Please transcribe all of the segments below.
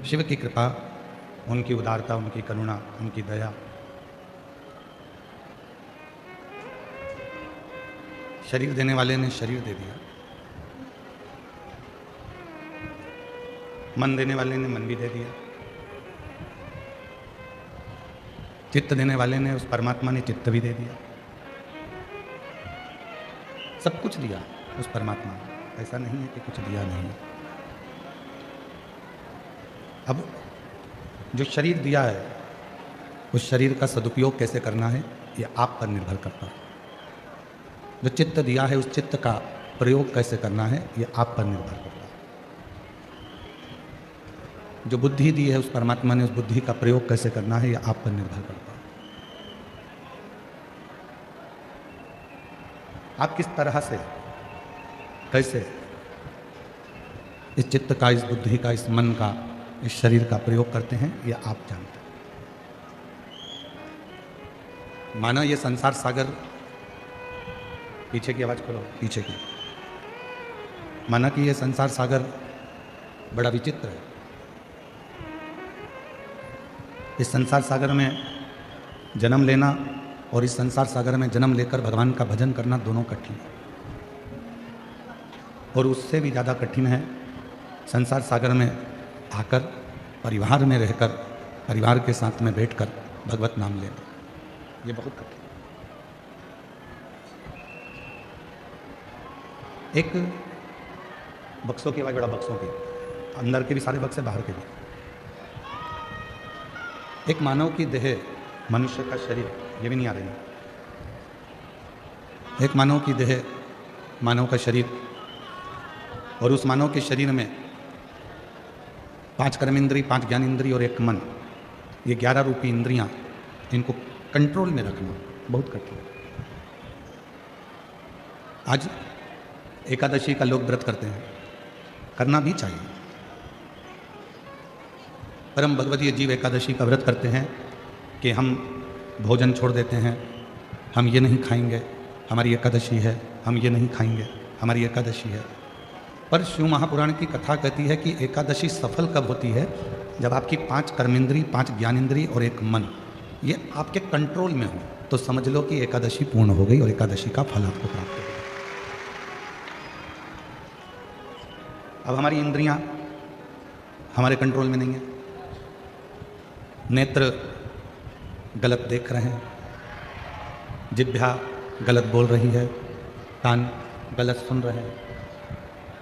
शिव की कृपा, उनकी उदारता, उनकी करुणा, उनकी दया। शरीर देने वाले ने शरीर दे दिया, मन देने वाले ने मन भी दे दिया, चित्त देने वाले ने, उस परमात्मा ने चित्त भी दे दिया। सब कुछ दिया उस परमात्मा ने, ऐसा नहीं है कि कुछ दिया नहीं। अब जो शरीर दिया है, उस शरीर का सदुपयोग कैसे करना है, ये आप पर निर्भर करता है। जो चित्त दिया है, उस चित्त का प्रयोग कैसे करना है, ये आप पर निर्भर करता है। जो बुद्धि दी है उस परमात्मा ने, उस बुद्धि का प्रयोग कैसे करना है, ये आप पर निर्भर करता है। आप किस तरह से, कैसे इस चित्त का, इस बुद्धि का, इस मन का, इस शरीर का प्रयोग करते हैं, ये आप जानते हैं। माना ये संसार सागर, पीछे की आवाज खोलो, पीछे की। माना कि ये संसार सागर बड़ा विचित्र है। इस संसार सागर में जन्म लेना और इस संसार सागर में जन्म लेकर भगवान का भजन करना दोनों कठिन है। और उससे भी ज़्यादा कठिन है संसार सागर में आकर, परिवार में रहकर, परिवार के साथ में बैठकर भगवत नाम लेना, ये बहुत कठिन। एक बक्सों की आवाज, बड़ा बक्सों की, अंदर के भी सारे बक्से, बाहर के भी। एक मानव की देह, मनुष्य का शरीर, ये भी नहीं आ रही है। एक मानव की देह, मानव का शरीर, और उस मानव के शरीर में 5 कर्मेंद्री, 5 ज्ञानेंद्री और 1 मन, ये 11 रूपी इंद्रियां, इनको कंट्रोल में रखना बहुत कठिन है। आज एकादशी का लोग व्रत करते हैं, करना भी चाहिए। परम भगवतीय जीव एकादशी का व्रत करते हैं कि हम भोजन छोड़ देते हैं, हम ये नहीं खाएंगे, हमारी एकादशी है, हम ये नहीं खाएंगे, हमारी एकादशी है। पर शिव महापुराण की कथा कहती है कि एकादशी सफल कब होती है, जब आपकी 5 कर्मेंद्री, 5 ज्ञानेंद्री और 1 मन, ये आपके कंट्रोल में हो, तो समझ लो कि एकादशी पूर्ण हो गई और एकादशी का फल आपको प्राप्त हो गया। अब हमारी इंद्रियां हमारे कंट्रोल में नहीं है। नेत्र गलत देख रहे हैं, जिह्वा गलत बोल रही है, कान गलत सुन रहे हैं,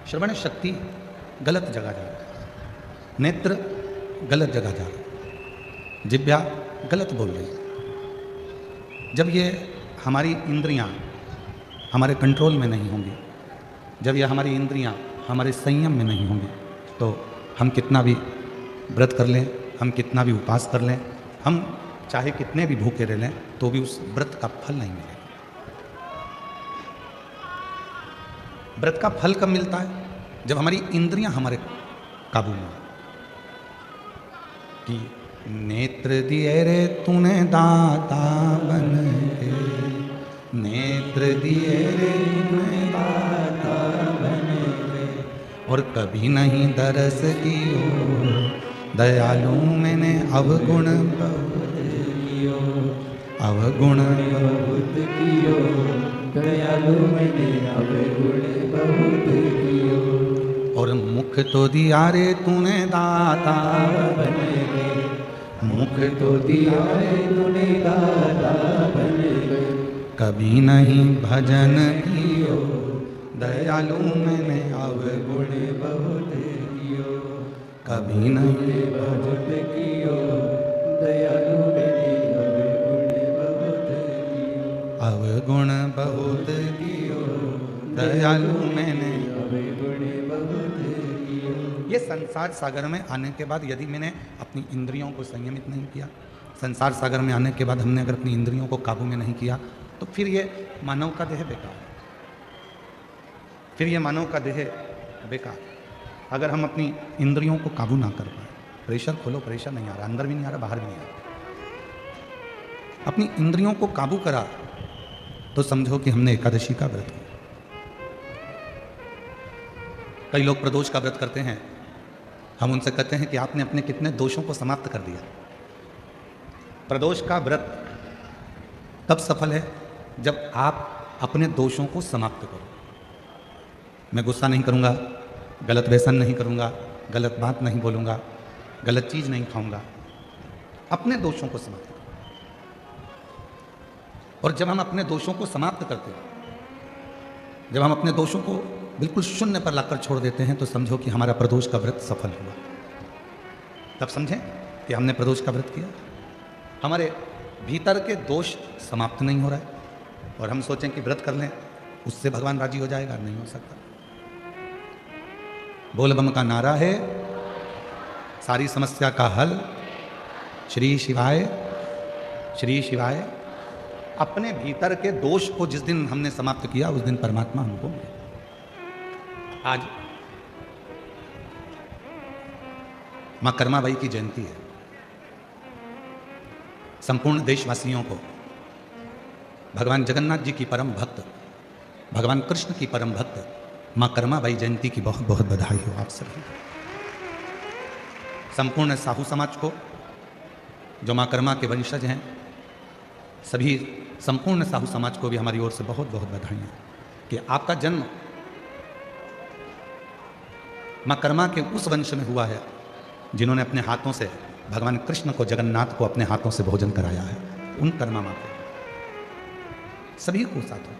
श्रवण शक्ति गलत जगह जा रही है, नेत्र गलत जगह जा रहा है, जिह्वा गलत बोल रही है। जब ये हमारी इंद्रियां हमारे कंट्रोल में नहीं होंगी, जब ये हमारी इंद्रियां हमारे संयम में नहीं होंगी, तो हम कितना भी व्रत कर लें, हम कितना भी उपास कर लें, हम चाहे कितने भी भूखे रह लें, तो भी उस व्रत का फल नहीं मिलेगा। व्रत का फल कब मिलता है, जब हमारी इंद्रियां हमारे काबू में हो। कि नेत्र दिए रे तूने दाता बन के, नेत्र दिए रे तूने दाता बन के, और कभी नहीं दरस कियो, दयालु मैंने अवगुण बहुत कियो, अवगुण बहुत कियो, दयालु मैंने अवगुण बहुत कियो। और मुख तो दिया रे तूने दाता बन के, मुख तो दिया रे तूने दाता बन के, कभी नहीं भजन कियो, दयालु मैंने अवगुण बहुत कियो, कभी नहीं भजन कियो, दयालु मैंने अवगुण बहुत कियो, अवगुण बहुत कियो, दयालु मैंने अवगुण बहुत कियो। ये संसार सागर में आने के बाद यदि मैंने अपनी इंद्रियों को संयमित नहीं किया, संसार सागर में आने के बाद हमने अगर अपनी इंद्रियों को काबू में नहीं किया, तो फिर ये मानव का देह बेकार, फिर ये मानव का देह बेकार। अगर हम अपनी इंद्रियों को काबू ना कर पाए, प्रेशर खोलो, प्रेशर नहीं आ रहा, अंदर भी नहीं आ रहा, बाहर भी नहीं आ रहा, अपनी इंद्रियों को काबू करा, तो समझो कि हमने एकादशी का व्रत किया। कई लोग प्रदोष का व्रत करते हैं, हम उनसे कहते हैं कि आपने अपने कितने दोषों को समाप्त कर दिया। प्रदोष का व्रत तब सफल है जब आप अपने दोषों को समाप्त करो। मैं गुस्सा नहीं करूंगा, गलत व्यसन नहीं करूंगा, गलत बात नहीं बोलूंगा, गलत चीज नहीं खाऊंगा, अपने दोषों को समाप्त करो। और जब हम अपने दोषों को समाप्त करते हैं, जब हम अपने दोषों को बिल्कुल शून्य पर लाकर छोड़ देते हैं, तो समझो कि हमारा प्रदोष का व्रत सफल हुआ। तब समझें कि हमने प्रदोष का व्रत किया। हमारे भीतर के दोष समाप्त नहीं हो रहा है और हम सोचें कि व्रत कर लें, उससे भगवान राजी हो जाएगा, नहीं हो सकता। बोल बम का नारा है, सारी समस्या का हल श्री शिवाय, श्री शिवाय। अपने भीतर के दोष को जिस दिन हमने समाप्त किया, उस दिन परमात्मा हमको मिले। आज मां कर्माबाई की जयंती है। संपूर्ण देशवासियों को भगवान जगन्नाथ जी की परम भक्त, भगवान कृष्ण की परम भक्त मां कर्माबाई जयंती की बहुत बहुत बधाई हो आप सभी। संपूर्ण साहू समाज को, जो मां कर्मा के वंशज हैं, सभी संपूर्ण साहू समाज को भी हमारी ओर से बहुत बहुत बधाई कि आपका जन्म मां कर्मा के उस वंश में हुआ है जिन्होंने अपने हाथों से भगवान कृष्ण को, जगन्नाथ को अपने हाथों से भोजन कराया है। उन कर्मा मां को सभी को साथ हो।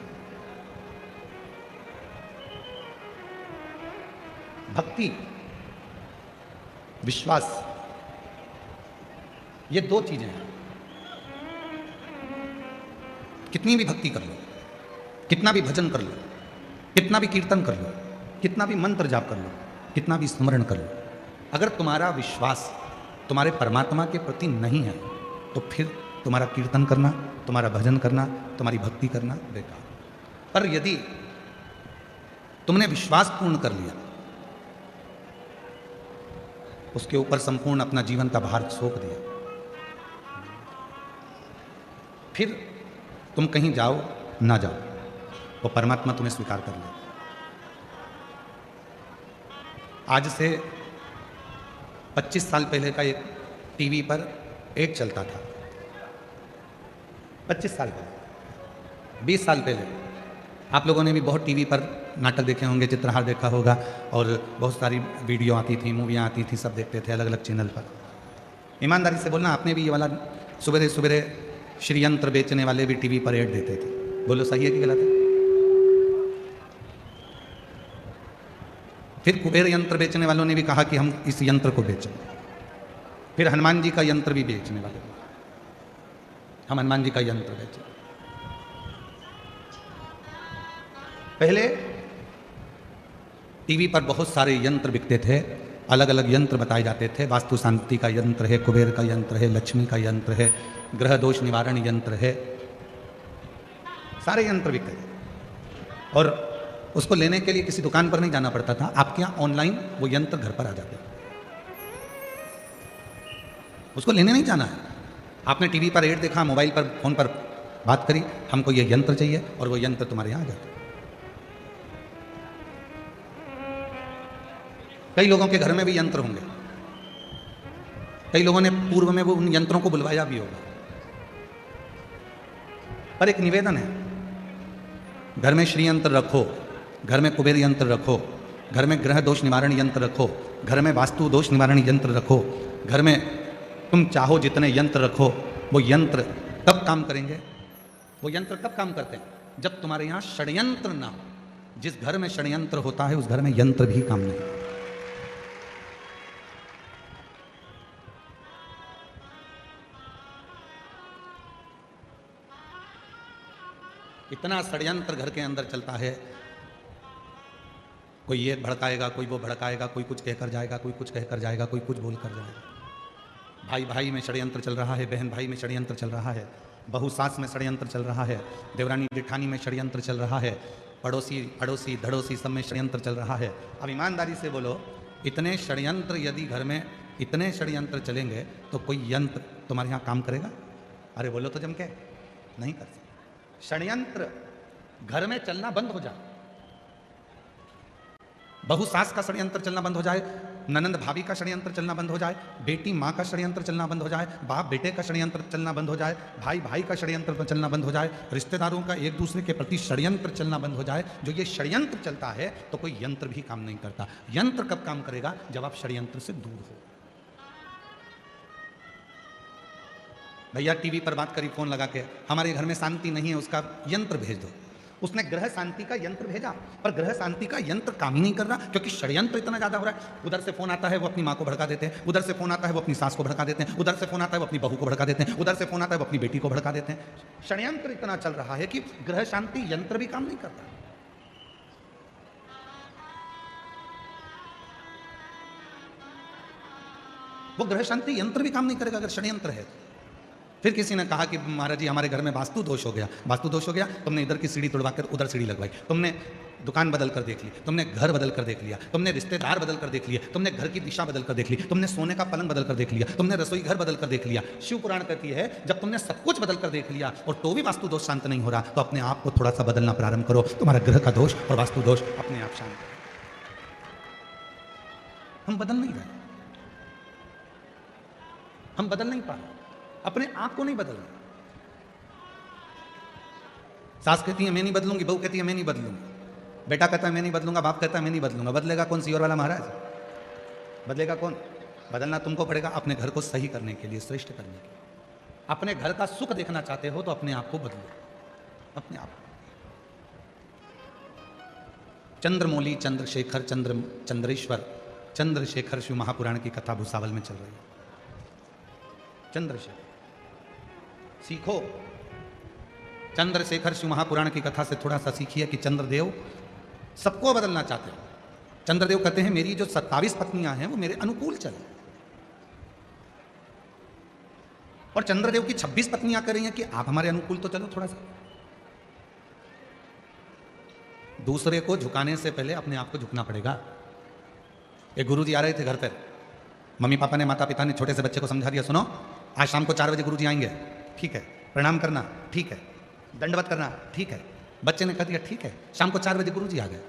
भक्ति, विश्वास, ये दो चीजें हैं। कितनी भी भक्ति कर लो, कितना भी भजन कर लो, कितना भी कीर्तन कर लो, कितना भी मंत्र जाप कर लो, कितना भी स्मरण कर लो, अगर तुम्हारा विश्वास तुम्हारे परमात्मा के प्रति नहीं है, तो फिर तुम्हारा कीर्तन करना, तुम्हारा भजन करना, तुम्हारी भक्ति करना बेकार। पर यदि तुमने विश्वास पूर्ण कर लिया, उसके ऊपर संपूर्ण अपना जीवन का भार सौंप दिया, फिर तुम कहीं जाओ ना जाओ, वो परमात्मा तुम्हें स्वीकार कर ले। आज से 25 साल पहले का एक टीवी पर एड चलता था। 25 साल पहले, 20 साल पहले आप लोगों ने भी बहुत टीवी पर नाटक देखे होंगे, चित्रहार देखा होगा, और बहुत सारी वीडियो आती थी, मूवियाँ आती थी, सब देखते थे अलग अलग चैनल पर। ईमानदारी से बोलना, आपने भी ये वाला सुबह सुबह श्री यंत्र बेचने वाले भी टीवी पर एड देते थे, बोलो सही है कि गलत है? फिर कुबेर यंत्र बेचने वालों ने भी कहा कि हम इस यंत्र को बेचें। फिर हनुमान जी का यंत्र भी बेचने वाले, हम हनुमान जी का यंत्र बेचें। पहले टीवी पर बहुत सारे यंत्र बिकते थे, अलग अलग यंत्र बताए जाते थे। वास्तु शांति का यंत्र है, कुबेर का यंत्र है, लक्ष्मी का यंत्र है, ग्रह दोष निवारण यंत्र है, सारे यंत्र बिकते थे। और उसको लेने के लिए किसी दुकान पर नहीं जाना पड़ता था, आपके यहाँ ऑनलाइन वो यंत्र घर पर आ जाते थे। उसको लेने नहीं जाना है, आपने टीवी पर एड देखा, मोबाइल पर, फोन पर बात करी, हमको ये यंत्र चाहिए, और वो यंत्र तुम्हारे यहाँ आ जाता है। कई लोगों के घर में भी यंत्र होंगे, कई लोगों ने पूर्व में वो उन यंत्रों को बुलवाया भी होगा। पर एक निवेदन है, घर में श्री यंत्र रखो, घर में कुबेर यंत्र रखो, घर में ग्रह दोष निवारण यंत्र रखो, घर में वास्तु दोष निवारण यंत्र रखो, घर में तुम चाहो जितने यंत्र रखो। वो यंत्र कब काम करेंगे? वो यंत्र कब काम करते हैं? जब तुम्हारे यहाँ षड्यंत्र ना हो। जिस घर में षड्यंत्र होता है, उस घर में यंत्र भी काम नहीं। इतना षड्यंत्र घर के अंदर चलता है, कोई ये भड़काएगा, कोई वो भड़काएगा, कोई कुछ कहकर जाएगा, कोई कुछ कहकर जाएगा, कोई कुछ बोल कर जाएगा। भाई भाई में षड्यंत्र चल रहा है, बहन भाई में षड्यंत्र चल रहा है, बहू सास में षड्यंत्र चल रहा है, देवरानी जेठानी में षड्यंत्र चल रहा है, पड़ोसी अड़ोसी धड़ोसी सब में षड्यंत्र चल रहा है। अब ईमानदारी से बोलो, इतने षड्यंत्र यदि घर में इतने षड्यंत्र चलेंगे तो कोई यंत्र तुम्हारे यहाँ काम करेगा? अरे बोलो तो जम के, नहीं कर सकते। षड्यंत्र घर में चलना बंद हो जाए, बहू सास का षड्यंत्र चलना बंद हो जाए, ननंद भाभी का षड्यंत्र चलना बंद हो जाए, बेटी माँ का षड्यंत्र चलना बंद हो जाए, बाप बेटे का षड्यंत्र चलना बंद हो जाए, भाई भाई का षड्यंत्र चलना बंद हो जाए, रिश्तेदारों का एक दूसरे के प्रति षड्यंत्र चलना बंद हो जाए। जो ये षड्यंत्र चलता है तो कोई यंत्र भी काम नहीं करता। यंत्र कब काम करेगा? जब आप षड्यंत्र से दूर हो। भैया टीवी पर बात करी फोन लगा के, हमारे घर में शांति नहीं है, उसका यंत्र भेज दो। उसने ग्रह शांति का यंत्र भेजा, पर ग्रह शांति का यंत्र काम ही नहीं कर रहा, क्योंकि षड्यंत्र इतना ज्यादा हो रहा है। उधर से फोन आता है वो अपनी माँ को भड़का देते हैं, उधर से फोन आता है वो अपनी सास को भड़का देते हैं, उधर से फोन आता है वो अपनी बहू को भड़का देते हैं, उधर से फोन आता है वो अपनी बेटी को भड़का देते हैं। षड्यंत्र इतना चल रहा है कि ग्रह शांति यंत्र भी काम नहीं करता। वो ग्रह शांति यंत्र भी काम नहीं करेगा अगर षड्यंत्र है। फिर किसी ने कहा कि महाराज जी हमारे घर में वास्तु दोष हो गया। वास्तु दोष हो गया, तुमने इधर की सीढ़ी तोड़वाकर उधर सीढ़ी लगवाई, तुमने दुकान बदल कर देख ली, तुमने घर बदल कर देख लिया, तुमने रिश्तेदार बदल कर देख लिए, तुमने घर की दिशा बदल कर देख ली, तुमने सोने का पलंग बदल कर देख लिया, तुमने रसोई घर बदल कर देख लिया। शिव पुराण कहती है जब तुमने सब कुछ बदल कर देख लिया और तो भी वास्तु दोष शांत नहीं हो रहा, तो अपने आप को थोड़ा सा बदलना प्रारंभ करो, तुम्हारा ग्रह का दोष और वास्तु दोष अपने आप शांत हो। हम बदल नहीं रहे, हम बदल नहीं पा रहे, अपने आप को नहीं बदल रहे। सास कहती है मैं नहीं बदलूंगी, बहू कहती है मैं नहीं बदलूंगी, बेटा कहता है मैं नहीं बदलूंगा, बाप कहता है मैं नहीं बदलूंगा। बदलेगा कौन? सियोर वाला महाराज बदलेगा कौन? बदलना तुमको पड़ेगा अपने घर को सही करने के लिए, श्रेष्ठ करने के लिए। अपने घर का सुख देखना चाहते हो तो अपने आप को बदलो, अपने आप। चंद्रमौली, चंद्रशेखर, चंद्रेश्वर, चंद्रशेखर शिव महापुराण की कथा भूसावल में चल रही है। चंद्रशेखर सीखो, चंद्रशेखर शिव महापुराण की कथा से थोड़ा सा सीखिए कि चंद्रदेव सबको बदलना चाहते हैं। चंद्रदेव कहते हैं मेरी जो 27 पत्नियां हैं वो मेरे अनुकूल चले, और चंद्रदेव की 26 पत्नियां कह रही हैं कि आप हमारे अनुकूल तो चलो थोड़ा सा। दूसरे को झुकाने से पहले अपने आप को झुकना पड़ेगा। एक गुरुजी आ रहे थे घर पर, मम्मी पापा ने, माता पिता ने छोटे से बच्चे को समझा दिया, सुनो आज शाम को 4 बजे गुरुजी आएंगे, ठीक है, प्रणाम करना, ठीक है, दंडवत करना, ठीक है। बच्चे ने कह दिया ठीक है। शाम को 4 बजे गुरुजी आ गए।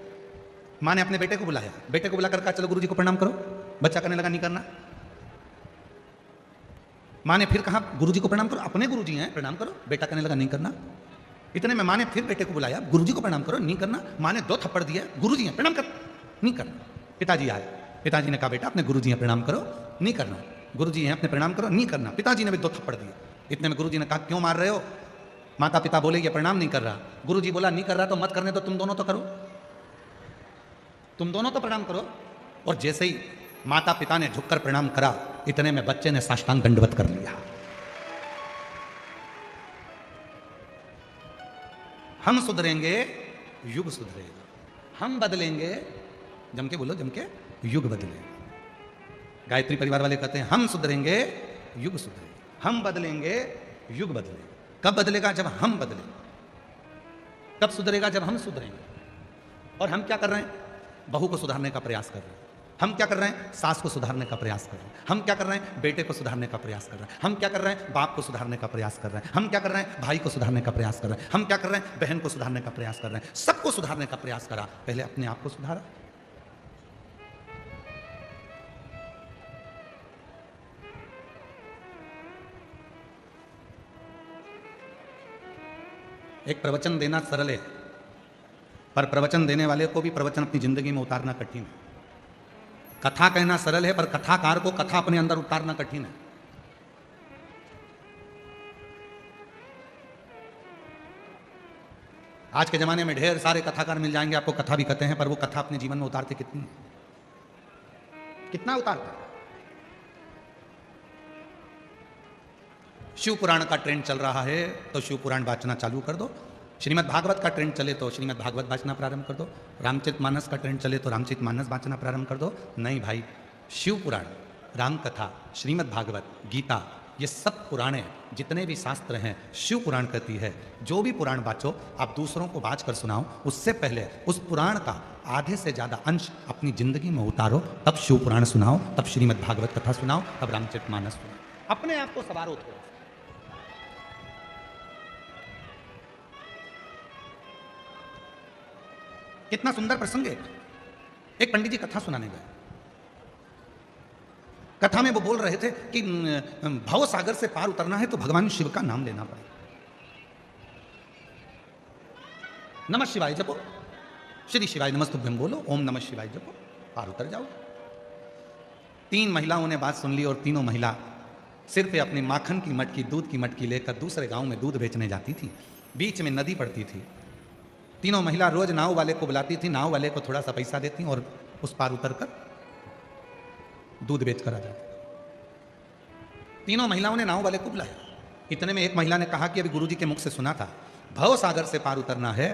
माँ ने अपने बेटे को बुलाया, बेटे को बुलाकर कहा चलो गुरुजी को प्रणाम करो। बच्चा करने लगा नहीं करना। माँ ने फिर कहा गुरुजी को प्रणाम करो, अपने गुरुजी हैं प्रणाम करो। बेटा करने लगा नहीं करना। इतने में माँ ने फिर बेटे को बुलाया, गुरुजी को प्रणाम करो, नहीं करना। माँ ने 2 थप्पड़ दिए, गुरुजी हैं प्रणाम कर, नहीं करना। पिताजी आए, पिताजी ने कहा बेटा अपने गुरुजी हैं प्रणाम करो, नहीं करना। गुरुजी हैं अपने प्रणाम करो, नहीं करना। पिताजी ने भी 2 थप्पड़ दिए। इतने में गुरुजी ने कहा क्यों मार रहे हो? माता पिता बोले ये प्रणाम नहीं कर रहा। गुरुजी बोला नहीं कर रहा तो मत करने दो, तुम दोनों तो करो, तुम दोनों तो प्रणाम करो। और जैसे ही माता पिता ने झुककर प्रणाम करा, इतने में बच्चे ने साष्टांग दंडवत कर लिया। हम सुधरेंगे युग सुधरेगा, हम बदलेंगे, जम के बोलो, जम के, युग बदलेगा। गायत्री परिवार वाले कहते हैं हम सुधरेंगे युग सुधरेगा, हम बदलेंगे युग बदलेगा। कब बदलेगा? जब हम बदलेंगे। कब सुधरेगा? जब हम सुधरेंगे। और हम क्या कर रहे हैं? बहू को सुधारने का प्रयास कर रहे हैं। हम क्या कर रहे हैं? सास को सुधारने का प्रयास कर रहे हैं। हम क्या कर रहे हैं? बेटे को सुधारने का प्रयास कर रहे हैं। हम क्या कर रहे हैं? बाप को सुधारने का प्रयास कर रहे हैं। हम क्या कर रहे हैं? भाई को सुधारने का प्रयास कर रहे हैं। हम क्या कर रहे हैं? बहन को सुधारने का प्रयास कर रहे हैं। सबको सुधारने का प्रयास करा, पहले अपने आप को सुधारा। एक प्रवचन देना सरल है, पर प्रवचन देने वाले को भी प्रवचन अपनी जिंदगी में उतारना कठिन है। कथा कहना सरल है, पर कथाकार को कथा अपने अंदर उतारना कठिन है। आज के जमाने में ढेर सारे कथाकार मिल जाएंगे, आपको कथा भी कहते हैं, पर वो कथा अपने जीवन में उतारते कितनी है? कितना उतारते? शिव पुराण का ट्रेंड चल रहा है तो शिव पुराण वाचना चालू कर दो। श्रीमद् भागवत का ट्रेंड चले तो श्रीमद् भागवत वाचना प्रारंभ कर दो। रामचरितमानस का ट्रेंड चले तो रामचरितमानस वाचना प्रारंभ कर दो। नहीं भाई, शिव पुराण, राम कथा, श्रीमद् भागवत, गीता, ये सब पुराणे, जितने भी शास्त्र हैं, शिव पुराण कहती है जो भी पुराण वाचो आप दूसरों को वाच कर सुनाओ, उससे पहले उस पुराण का आधे से ज़्यादा अंश अपनी जिंदगी में उतारो, तब शिव पुराण सुनाओ, तब श्रीमद् भागवत कथा सुनाओ, तब रामचरितमानस सुनाओ। अपने आप को सवारो थोड़ा। कितना सुंदर प्रसंग है। एक पंडित जी कथा सुनाने गए, कथा में वो बोल रहे थे कि भव सागर से पार उतरना है तो भगवान शिव का नाम लेना पड़ेगा। नमः शिवाय जपो, श्री शिवाय नमस्तुभ्यं बोलो, ओम नमः शिवाय जपो, पार उतर जाओ। 3 महिलाओं ने बात सुन ली और तीनों महिला सिर पे अपनी माखन की मटकी, दूध की मटकी लेकर दूसरे गांव में दूध बेचने जाती थी। बीच में नदी पड़ती थी। तीनों महिला रोज नाव वाले को बुलाती थी, नाव वाले को थोड़ा सा पैसा देती और उस पार उतर कर दूध बेच कर आ जाती। तीनों महिलाओं ने नाव वाले को बुलाया। इतने में एक महिला ने कहा कि अभी गुरुजी के मुख से सुना था, भव सागर से पार उतरना है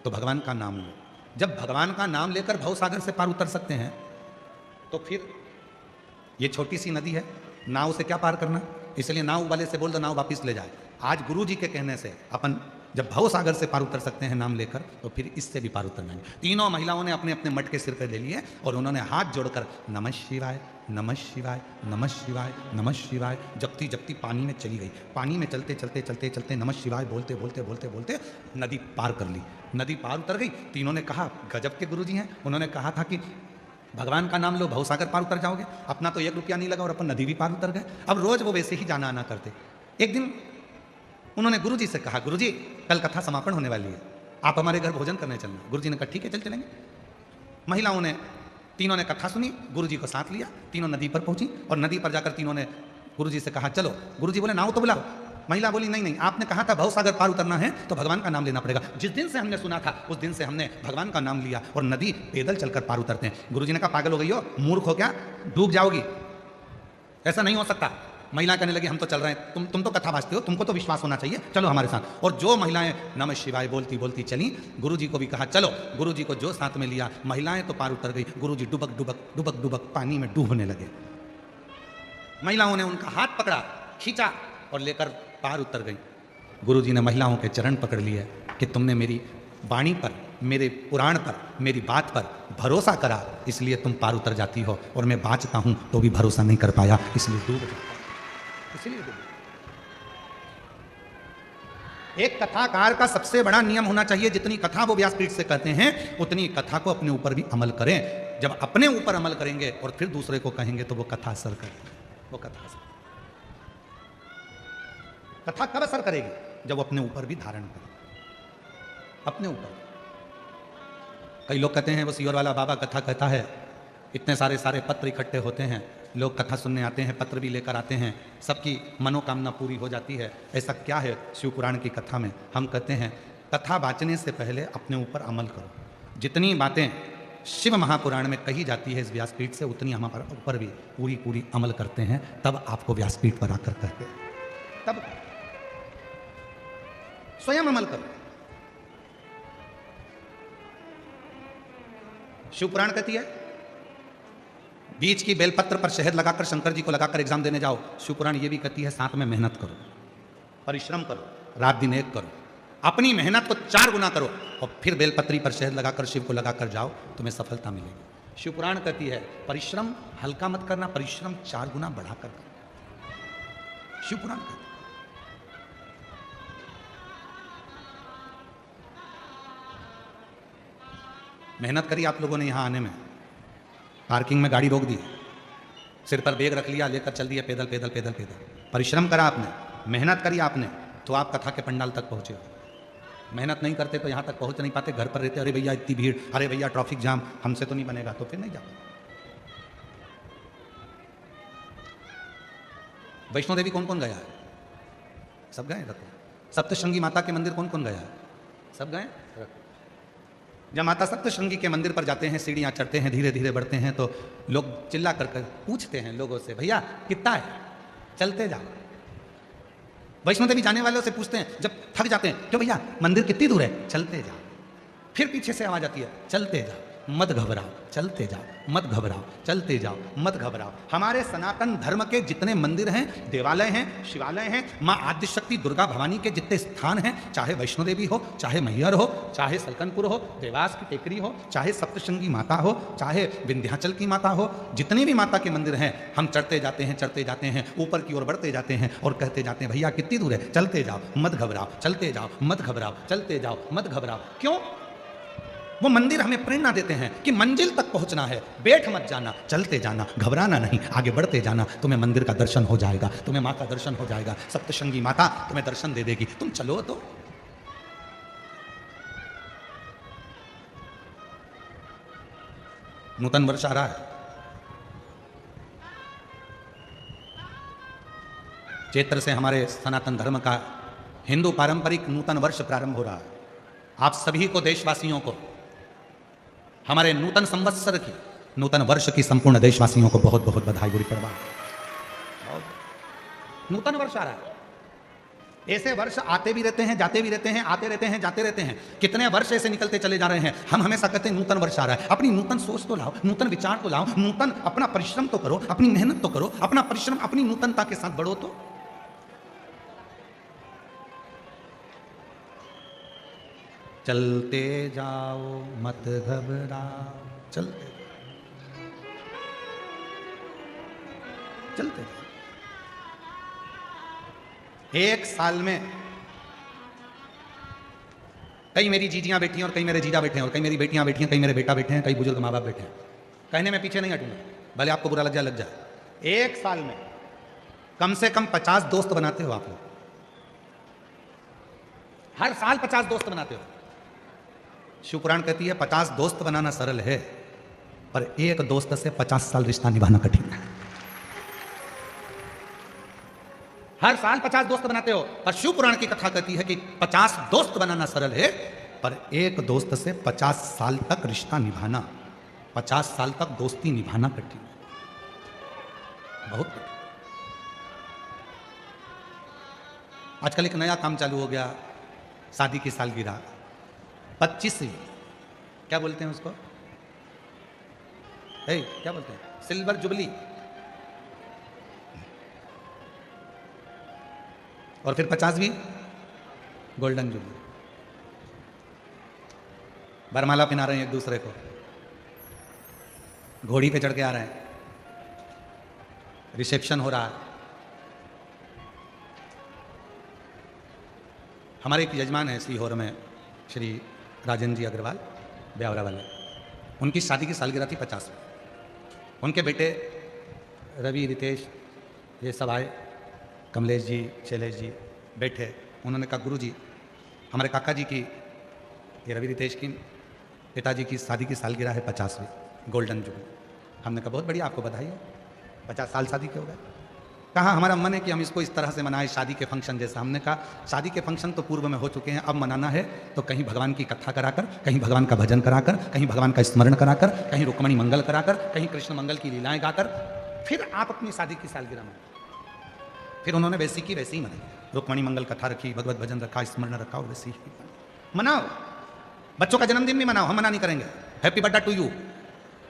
तो भगवान का नाम लो। जब भगवान का नाम लेकर भव सागर से पार उतर सकते हैं तो फिर ये छोटी सी नदी है, नाव से क्या पार करना। इसलिए नाव वाले से बोल दो नाव वापस ले जाए। आज गुरुजी के कहने से अपन जब भव सागर से पार उतर सकते हैं नाम लेकर, तो फिर इससे भी पार उतरना है। तीनों महिलाओं ने अपने अपने मटके सिर पर ले लिए और उन्होंने हाथ जोड़कर नमः शिवाय नमः शिवाय नमः शिवाय नमः शिवाय जपती जपती पानी में चली गई। पानी में चलते चलते चलते चलते नमः शिवाय बोलते बोलते बोलते बोलते नदी पार कर ली। नदी पार उतर गई। तीनों ने कहा गजब के गुरुजी हैं, उन्होंने कहा था कि भगवान का नाम लो भव सागर पार उतर जाओगे। अपना तो 1 रुपया नहीं लगा और अपन नदी भी पार उतर गए। अब रोज वो वैसे ही जाना आना करते। एक दिन उन्होंने गुरुजी से कहा, गुरुजी कल कथा समापन होने वाली है, आप हमारे घर भोजन करने चलना। गुरुजी ने कहा ठीक है चल चलेंगे। महिलाओं ने, तीनों ने कथा सुनी, गुरुजी को साथ लिया, तीनों नदी पर पहुंची और नदी पर जाकर तीनों ने गुरुजी से कहा चलो। गुरुजी बोले नाव तो बुलाओ। महिला बोली नहीं नहीं, आपने कहा था भव सागर पार उतरना है तो भगवान का नाम लेना पड़ेगा। जिस दिन से हमने सुना था उस दिन से हमने भगवान का नाम लिया और नदी पैदल चलकर पार उतरते हैं। गुरुजी ने कहा पागल हो गई हो, मूर्ख हो क्या, डूब जाओगी, ऐसा नहीं हो सकता। महिला कहने लगी हम तो चल रहे हैं, तुम तो कथा वाचते हो, तुमको तो विश्वास होना चाहिए, चलो हमारे साथ। और जो महिलाएं नमः शिवाय बोलती बोलती चली, गुरुजी को भी कहा चलो। गुरुजी को जो साथ में लिया, महिलाएं तो पार उतर गई, गुरुजी डुबक डुबक डुबक डुबक पानी में डूबने लगे। महिलाओं ने उनका हाथ पकड़ा, खींचा और लेकर पार उतर गई। गुरुजी ने महिलाओं के चरण पकड़ लिए कि तुमने मेरी वाणी पर, मेरे पुराण पर, मेरी बात पर भरोसा करा, इसलिए तुम पार उतर जाती हो, और मैं बाँचता हूं तो भी भरोसा नहीं कर पाया, इसलिए डूब जाता। इसलिए एक कथाकार का सबसे बड़ा नियम होना चाहिए, जितनी कथा वो व्यासपीठ से कहते हैं उतनी कथा को अपने ऊपर भी अमल करें। जब अपने ऊपर अमल करेंगे और फिर दूसरे को कहेंगे तो वो कथा असर करेगी। वो कथा असर, कथा कब असर करेगी, जब वो अपने ऊपर भी धारण करें। अपने ऊपर कई लोग कहते हैं वो सियोर वाला बाबा कथा कहता है, इतने सारे पत्र इकट्ठे होते हैं, लोग कथा सुनने आते हैं, पत्र भी लेकर आते हैं, सबकी मनोकामना पूरी हो जाती है। ऐसा क्या है शिव पुराण की कथा में? हम कहते हैं कथा वाचने से पहले अपने ऊपर अमल करो। जितनी बातें शिव महापुराण में कही जाती है इस व्यासपीठ से, उतनी हमारे ऊपर भी पूरी पूरी अमल करते हैं, तब आपको व्यासपीठ पर आकर कहते हैं, तब स्वयं अमल करो। शिव पुराण कहती है बीच की बेलपत्र पर शहद लगाकर शंकर जी को लगाकर एग्जाम देने जाओ। शिव पुराण ये भी कहती है साथ में मेहनत करो, परिश्रम करो, रात दिन एक करो, अपनी मेहनत को 4 गुना करो और फिर बेलपत्री पर शहद लगाकर शिव को लगाकर जाओ, तुम्हें सफलता मिलेगी। शिव पुराण कहती है परिश्रम हल्का मत करना, परिश्रम 4 गुना बढ़ाकर करना। शिव पुराण कहती है। मेहनत करी आप लोगों ने यहां आने में, पार्किंग में गाड़ी रोक दी, सिर पर बैग रख लिया, लेकर चल दिया पैदल पैदल पैदल पैदल। परिश्रम करा आपने, मेहनत करी आपने, तो आप कथा के पंडाल तक पहुंचे। मेहनत नहीं करते तो यहाँ तक पहुंच नहीं पाते, घर पर रहते अरे भैया इतनी भीड़, अरे भैया ट्रैफिक जाम, हमसे तो नहीं बनेगा, तो फिर नहीं जा। वैष्णो देवी कौन कौन गया है? सब गए। रखो। सप्तशृंगी माता के मंदिर कौन कौन गया है? सब गए। जब माता सप्तशृंगी के मंदिर पर जाते हैं, सीढ़ियाँ चढ़ते हैं, धीरे धीरे बढ़ते हैं, तो लोग चिल्ला कर पूछते हैं लोगों से, भैया कितना है? चलते जाओ। वैष्णो देवी जाने वालों से पूछते हैं जब थक जाते हैं, क्यों भैया मंदिर कितनी दूर है? चलते जाओ। फिर पीछे से आवाज आती है, चलते जाओ, मत घबराओ, चलते जाओ, मत घबराओ, चलते जाओ, मत घबराओ। हमारे सनातन धर्म के जितने मंदिर हैं, देवालय हैं, शिवालय हैं, माँ आदिशक्ति दुर्गा भवानी के जितने स्थान हैं, चाहे वैष्णो देवी हो, चाहे मैहर हो, चाहे सलकनपुर हो, देवास की टेकरी हो, चाहे सप्तशृंगी माता हो, चाहे विंध्याचल की माता हो, जितनी भी माता के मंदिर हैं, हम चढ़ते जाते हैं, चढ़ते जाते हैं, ऊपर की ओर बढ़ते जाते हैं और कहते जाते हैं भैया कितनी दूर है? चलते जाओ, मत घबराओ, चलते जाओ, मत घबराओ, चलते जाओ, मत घबराओ। क्यों? वो मंदिर हमें प्रेरणा देते हैं कि मंजिल तक पहुंचना है, बैठ मत जाना, चलते जाना, घबराना नहीं, आगे बढ़ते जाना, तुम्हें मंदिर का दर्शन हो जाएगा, तुम्हें माँ का दर्शन हो जाएगा, सप्तशृंगी माता तुम्हें दर्शन दे देगी, तुम चलो तो। नूतन वर्ष आ रहा है, चैत्र से हमारे सनातन धर्म का हिंदू पारंपरिक नूतन वर्ष प्रारंभ हो रहा है। आप सभी को, देशवासियों को, हमारे नूतन संवत्सर की, नूतन वर्ष की संपूर्ण देशवासियों को बहुत बहुत बधाई, गुरु प्रणाम। नूतन वर्ष आ रहा है, ऐसे वर्ष आते भी रहते हैं, जाते भी रहते हैं, आते रहते हैं, जाते रहते हैं, कितने वर्ष ऐसे निकलते चले जा रहे हैं। हम हमेशा कहते हैं नूतन वर्ष आ रहा है, अपनी नूतन सोच तो लाओ, नूतन विचार तो लाओ, नूतन अपना परिश्रम तो करो, अपनी मेहनत तो करो, अपना परिश्रम अपनी नूतनता के साथ बढ़ो। तो चलते जाओ मत घबराओ, चलते चलते जाओ। एक साल में कई मेरी जीजियां बैठी हैं और कई मेरे जीजा बैठे हैं, और कई मेरी बेटियां बैठी हैं, कई मेरे बेटा बैठे हैं, कई बुजुर्ग माँ बाप बैठे हैं। कहने में पीछे नहीं हटूंगा, भले आपको बुरा लग जाए लग जाए। एक साल में कम से कम 50 दोस्त बनाते हो आप लोग, हर साल 50 दोस्त बनाते हो। शिव पुराण कहती है 50 दोस्त बनाना सरल है, पर एक दोस्त से 50 साल रिश्ता निभाना कठिन है। हर साल 50 दोस्त बनाते हो, पर शिव पुराण की कथा कहती है कि 50 दोस्त बनाना सरल है, पर एक दोस्त से 50 साल तक रिश्ता निभाना, 50 साल तक दोस्ती निभाना कठिन है, बहुत कठिन। आजकल एक नया काम चालू हो गया, शादी की सालगिरह 25वीं, क्या बोलते हैं उसको, क्या बोलते हैं, सिल्वर जुबली, और फिर 50वीं गोल्डन जुबली। बरमाला पहना रहे हैं एक दूसरे को, घोड़ी पे चढ़ के आ रहे हैं, रिसेप्शन हो रहा है। हमारे एक यजमान है सीहोर में, श्री राजेंद्र जी अग्रवाल ब्यावरा वाले, उनकी शादी की सालगिरह थी 50 में। उनके बेटे रवि, रितेश, ये सब आए, कमलेश जी, शैलेश जी बैठे। उन्होंने कहा गुरुजी, हमारे काका जी की, ये रवि रितेश की पिताजी की शादी की सालगिरह है 50वीं गोल्डन जुबली। हमने कहा बहुत बढ़िया, आपको बधाई है, 50 साल शादी के हो गए। कहा हमारा मन है कि हम इसको इस तरह से मनाएं, शादी के फंक्शन जैसा। हमने कहा शादी के फंक्शन तो पूर्व में हो चुके हैं, अब मनाना है तो कहीं भगवान की कथा कराकर, कहीं भगवान का भजन कराकर, कहीं भगवान का स्मरण कराकर, कहीं रुक्मणी मंगल कराकर, कहीं कृष्ण मंगल की लीलाएं गाकर, फिर आप अपनी शादी की सालगिरह मनाएं। फिर उन्होंने वैसी की वैसी ही मनाई, रुक्मणी मंगल कथा रखी, भगवत भजन रखा, स्मरण रखा, और वैसी ही मनाओ। बच्चों का जन्मदिन भी मनाओ, हम मना नहीं करेंगे, हैप्पी बर्थडे टू यू,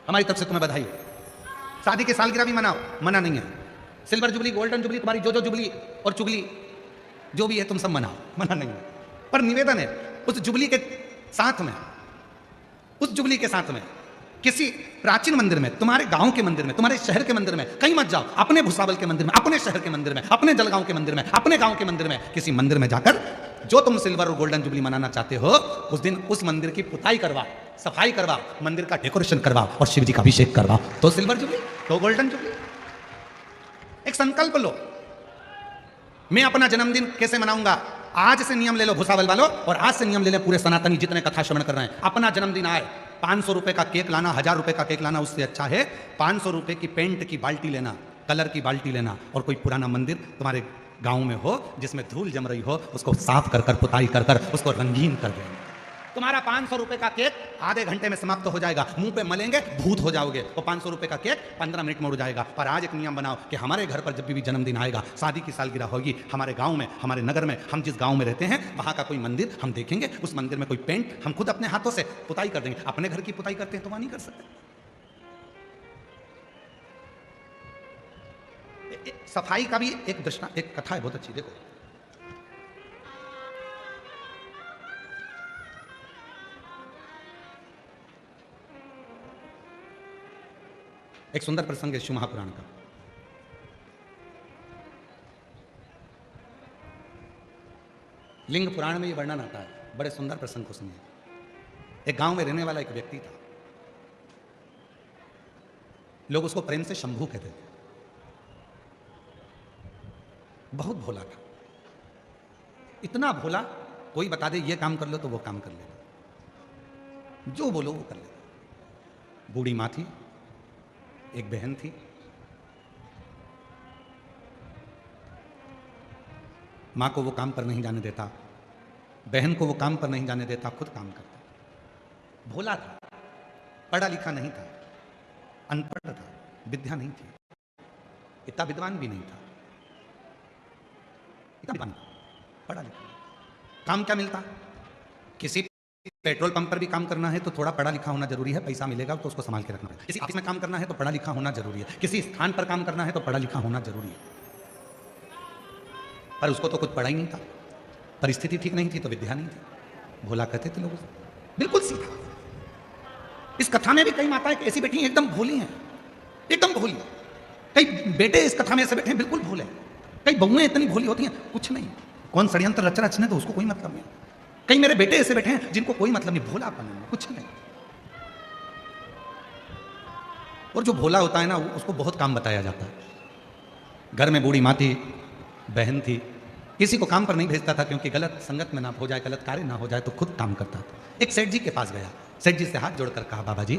हमारी तरफ से तुम्हें बधाई हो। शादी की सालगिरह भी मनाओ, मना नहीं है। सिल्वर जुबली, गोल्डन जुबली, तुम्हारी जो जुबली और चुगली जो भी है तुम सब मनाओ, मना नहीं है। पर निवेदन है उस जुबली के साथ में, उस जुबली के साथ में किसी प्राचीन मंदिर में, तुम्हारे गांव के मंदिर में, तुम्हारे शहर के मंदिर में, कहीं मत जाओ, अपने भुसावल के मंदिर में, अपने शहर के मंदिर में, अपने जलगांव के मंदिर में, अपने गांव के मंदिर में, किसी मंदिर में जाकर जो तुम सिल्वर और गोल्डन जुबली मनाना चाहते हो, उस दिन उस मंदिर की पुताई करवा, सफाई करवा, मंदिर का डेकोरेशन करवा और शिव जी का अभिषेक करवा, तो सिल्वर जुबली, तो गोल्डन जुबली। एक संकल्प लो, मैं अपना जन्मदिन कैसे मनाऊंगा। आज से नियम ले लो भुसावल वालों, और आज से नियम ले लें पूरे सनातनी जितने कथा श्रवण कर रहे हैं। अपना जन्मदिन आए, 500 रुपए का केक लाना, 1000 रुपए का केक लाना उससे अच्छा है 500 रुपए की पेंट की बाल्टी लेना, कलर की बाल्टी लेना, और कोई पुराना मंदिर तुम्हारे गांव में हो जिसमें धूल जम रही हो, उसको साफ कर कर, पुताई कर कर, उसको रंगीन कर देना। तुम्हारा 500 रुपए का केक आधे घंटे में समाप्त हो जाएगा, मुंह पे मलेंगे भूत हो जाओगे। वो 500 रुपए का केक 15 मिनट में उड़ जाएगा। पर आज एक नियम बनाओ कि हमारे घर पर जब भी जन्मदिन आएगा, शादी की सालगिरह होगी, हमारे गांव में, हमारे नगर में, हम जिस गांव में रहते हैं वहां का कोई मंदिर हम देखेंगे, उस मंदिर में कोई पेंट हम खुद अपने हाथों से पुताई कर देंगे। अपने घर की पुताई करते हैं तो वहां नहीं कर सकते। सफाई का भी एक दृष्टांत, एक कथा है बहुत अच्छी, देखो। एक सुंदर प्रसंग है शिव महापुराण का। लिंग पुराण में ये वर्णन आता है, बड़े सुंदर प्रसंग को सुनिए। एक गांव में रहने वाला एक व्यक्ति था, लोग उसको प्रेम से शंभू कहते थे। बहुत भोला था, इतना भोला कोई बता दे ये काम कर लो तो वो काम कर लेता, जो बोलो वो कर लेता। बूढ़ी माँ थी, एक बहन थी, माँ को वो काम पर नहीं जाने देता, बहन को वो काम पर नहीं जाने देता, खुद काम करता। भोला था, पढ़ा लिखा नहीं था, अनपढ़ था, विद्या नहीं थी, इतना विद्वान भी नहीं था, इतना विद्वान, पढ़ा लिखा। काम क्या मिलता? किसी पेट्रोल पंप पर भी काम करना है तो थोड़ा पढ़ा लिखा होना जरूरी है, पैसा मिलेगा तो उसको संभाल के रखना है। किसी ऑफिस में काम करना है तो पढ़ा लिखा होना जरूरी है, किसी स्थान पर काम करना है तो पढ़ा लिखा होना जरूरी है। पर उसको तो कुछ पढ़ा ही नहीं था, परिस्थिति ठीक नहीं थी तो विद्या नहीं थी। भोला कहते थे लोग, बिल्कुल सीधा। इस कथा में भी कई माताएं ऐसी बैठी हैं एकदम भोली हैं, एकदम भोली। कई बेटे इस कथा में ऐसे बैठे हैं बिल्कुल भोले, कई बहुएं इतनी भोली होती हैं कुछ नहीं, कौन षड्यंत्र रच रचने तो उसको कोई मतलब नहीं। कई मेरे बेटे ऐसे बैठे हैं जिनको कोई मतलब नहीं, भोलापन है, कुछ नहीं। और जो भोला होता है ना उसको बहुत काम बताया जाता है। घर में बूढ़ी माँ थी, बहन थी, किसी को काम पर नहीं भेजता था क्योंकि गलत संगत में ना हो जाए, गलत कार्य ना हो जाए, तो खुद काम करता था। एक सेठ जी के पास गया, सेठ जी से हाथ जोड़कर कहा, बाबा जी,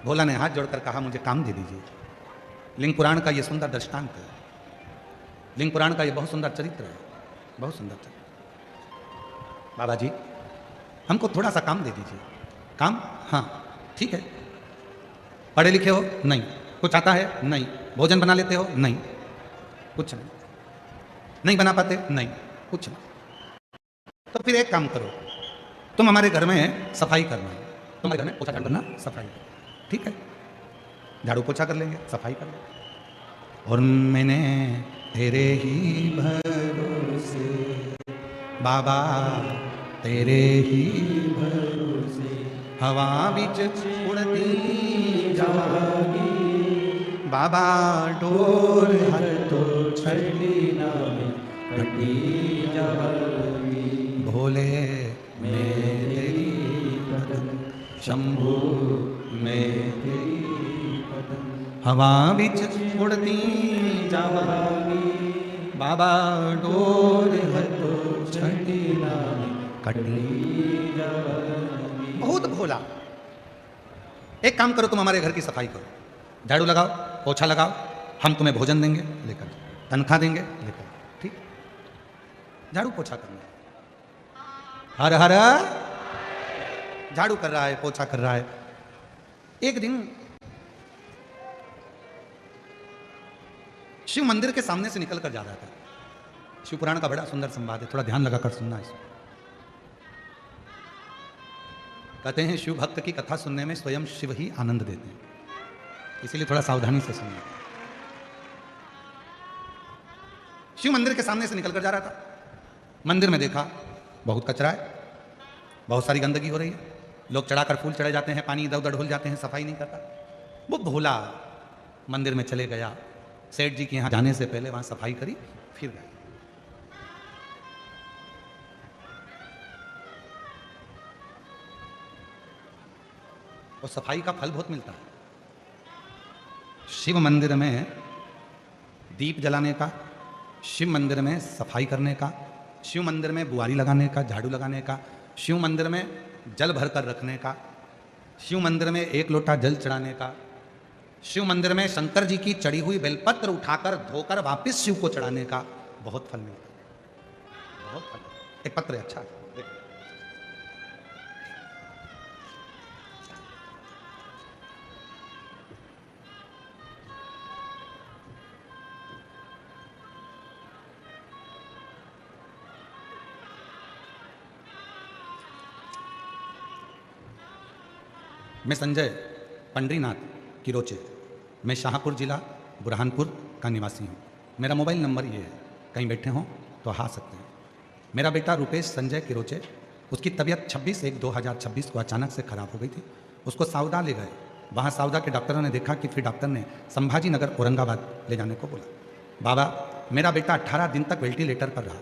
भोला ने हाथ जोड़कर कहा, मुझे काम दे दीजिए। लिंग पुराण का यह सुंदर दृष्टांत है, लिंग पुराण का यह बहुत सुंदर चरित्र है, बहुत सुंदर चरित्र। बाबा जी, हमको थोड़ा सा काम दे दीजिए। काम? हाँ ठीक है। पढ़े लिखे हो? नहीं। कुछ आता है? नहीं। भोजन बना लेते हो? नहीं। कुछ नहीं। नहीं बना पाते? नहीं। कुछ नहीं। तो फिर एक काम करो, तुम हमारे घर में सफाई करना, तुम्हारे घर में पोछा झाड़ू करना, सफाई। ठीक है, झाड़ू पोछा कर लेंगे, सफाई कर लेंगे। और मैंने तेरे ही भरोसे बाबा, तेरे ही भरोसे हवा बिच उड़ती जागी बाबा, डोर हर तो छड़ी ना कटी जागी। भोले मैं तेरी कदम, शंभू मैं तेरी कदम, हवा बिच उड़ती जागी बाबा, डोर हर तो छड़ी ना कटी जागी। बहुत भोला। एक काम करो, तुम हमारे घर की सफाई करो, झाड़ू लगाओ, पोछा लगाओ, हम तुम्हें भोजन देंगे लेकर, तनख्वाह देंगे लेकर। ठीक, झाड़ू पोछा करना। हर हर झाड़ू कर रहा है, पोछा कर रहा है। एक दिन शिव मंदिर के सामने से निकल कर जा रहा था। शिव पुराण का बड़ा सुंदर संवाद है, थोड़ा ध्यान लगाकर सुनना इसको। कहते हैं शिव भक्त की कथा सुनने में स्वयं शिव ही आनंद देते हैं, इसीलिए थोड़ा सावधानी से सुनना। शिव मंदिर के सामने से निकलकर जा रहा था। मंदिर में देखा बहुत कचरा है, बहुत सारी गंदगी हो रही है, लोग चढ़ाकर फूल चढ़े जाते हैं, पानी इधर उधर ढुल जाते हैं, सफाई नहीं करता। वो भोला मंदिर में चले गया, सेठ जी के यहाँ जाने से पहले वहां सफाई करी, फिर गया। और सफाई का फल बहुत मिलता है। शिव मंदिर में दीप जलाने का, शिव मंदिर में सफाई करने का, शिव मंदिर में बुआरी लगाने का, झाड़ू लगाने का, शिव मंदिर में जल भरकर रखने का, शिव मंदिर में एक लोटा जल चढ़ाने का, शिव मंदिर में शंकर जी की चढ़ी हुई बेलपत्र उठाकर धोकर वापस शिव को चढ़ाने का बहुत फल मिलता है, बहुत फल। एक पत्र है, अच्छा है। मैं संजय पंडरीनाथ किरोचे, मैं शाहपुर जिला बुरहानपुर का निवासी हूँ। मेरा मोबाइल नंबर ये है, कहीं बैठे हों तो आ सकते हैं। मेरा बेटा रुपेश संजय किरोचे, उसकी तबीयत 26/1/2026 को अचानक से ख़राब हो गई थी। उसको सावदा ले गए, वहाँ सावदा के डॉक्टरों ने देखा कि फिर डॉक्टर ने संभाजी नगर औरंगाबाद ले जाने को बोला। बाबा, मेरा बेटा 18 दिन तक वेंटिलेटर पर रहा,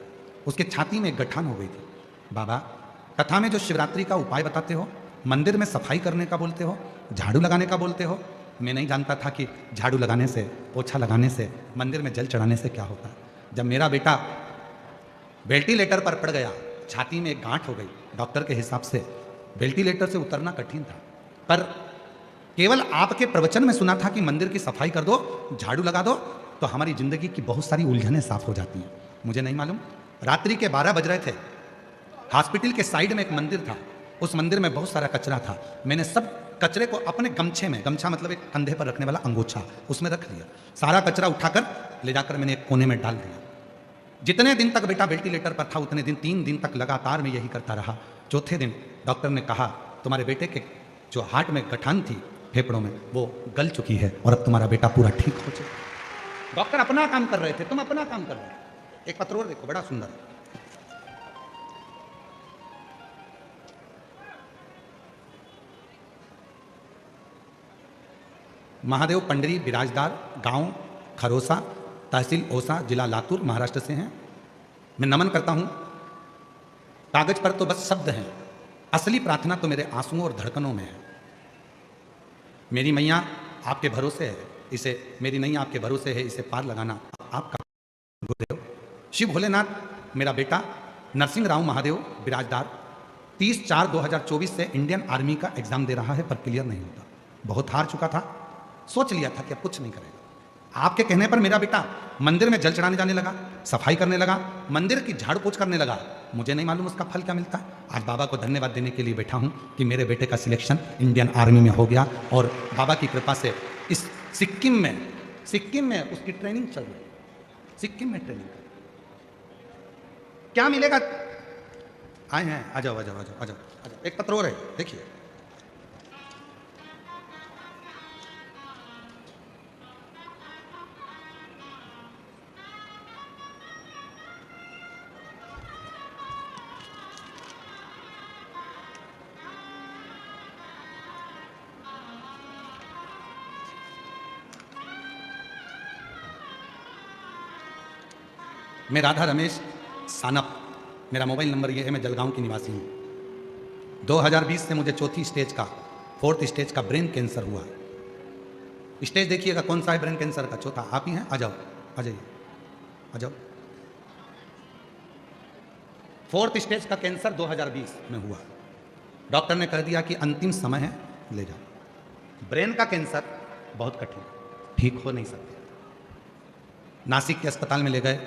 उसके छाती में गठान हो गई थी। बाबा, कथा में जो शिवरात्रि का उपाय बताते हो, मंदिर में सफाई करने का बोलते हो, झाड़ू लगाने का बोलते हो, मैं नहीं जानता था कि झाड़ू लगाने से, पोछा लगाने से, मंदिर में जल चढ़ाने से क्या होता है। जब मेरा बेटा वेंटिलेटर पर पड़ गया, छाती में एक गांठ हो गई, डॉक्टर के हिसाब से वेंटिलेटर से उतरना कठिन था, पर केवल आपके प्रवचन में सुना था कि मंदिर की सफाई कर दो, झाड़ू लगा दो, तो हमारी जिंदगी की बहुत सारी उलझनें साफ हो जाती हैं। मुझे नहीं मालूम, रात्रि के 12 बज रहे थे, हॉस्पिटल के साइड में एक मंदिर था, उस मंदिर में बहुत सारा कचरा था। मैंने सब कचरे को अपने गमछे में, गमछा मतलब एक कंधे पर रखने वाला अंगोछा, उसमें रख लिया। सारा कचरा उठाकर ले जाकर मैंने एक कोने में डाल दिया। जितने दिन तक बेटा वेंटिलेटर पर था उतने दिन, 3 दिन तक लगातार मैं यही करता रहा। चौथे दिन डॉक्टर ने कहा तुम्हारे बेटे के जो हार्ट में गठान थी फेफड़ों में, वो गल चुकी है और अब तुम्हारा बेटा पूरा ठीक हो चुका। डॉक्टर अपना काम कर रहे थे, तुम अपना काम कर रहे थे। एक पत्र और देखो, बड़ा सुंदर है। महादेव पंडरी बिराजदार, गांव खरोसा, तहसील ओसा, जिला लातूर, महाराष्ट्र से हैं। मैं नमन करता हूं। कागज पर तो बस शब्द हैं, असली प्रार्थना तो मेरे आंसुओं और धड़कनों में है। मेरी मैया आपके भरोसे है, इसे, मेरी नैया आपके भरोसे है, इसे पार लगाना आपका। गुरुदेव शिव भोलेनाथ मेरा बेटा नरसिंह राव महादेव बिराजदार 30/4/2024 से इंडियन आर्मी का एग्जाम दे रहा है, पर क्लियर नहीं होता। बहुत हार चुका था, सोच लिया था कि अब कुछ नहीं करेगा। आपके कहने पर मेरा बेटा मंदिर में जल चढ़ाने जाने लगा, सफाई करने लगा, मंदिर की झाड़ पोछ करने लगा। मुझे नहीं मालूम उसका फल क्या मिलता है। आज बाबा को धन्यवाद देने के लिए बैठा हूं कि मेरे बेटे का सिलेक्शन इंडियन आर्मी में हो गया और बाबा की कृपा से इस सिक्किम में उसकी ट्रेनिंग चल रही है। सिक्किम में ट्रेनिंग क्या मिलेगा? आए हैं, आ जाओ आ जाओ आ जाओ आ जाओ आ जाओ। एक पत्र और है, देखिए। मैं राधा रमेश सानप, मेरा मोबाइल नंबर ये है, मैं जलगांव की निवासी हूँ। 2020 से मुझे 4थी स्टेज का, 4th स्टेज का ब्रेन कैंसर हुआ। स्टेज देखिएगा कौन सा है ब्रेन कैंसर का, चौथा। आप ही हैं, आ जाओ, आ जाइए, आ जाओ। 4th स्टेज का कैंसर 2020 में हुआ। डॉक्टर ने कह दिया कि अंतिम समय है, ले जाओ। ब्रेन का कैंसर बहुत कठिन, ठीक हो नहीं सकते। नासिक के अस्पताल में ले गए,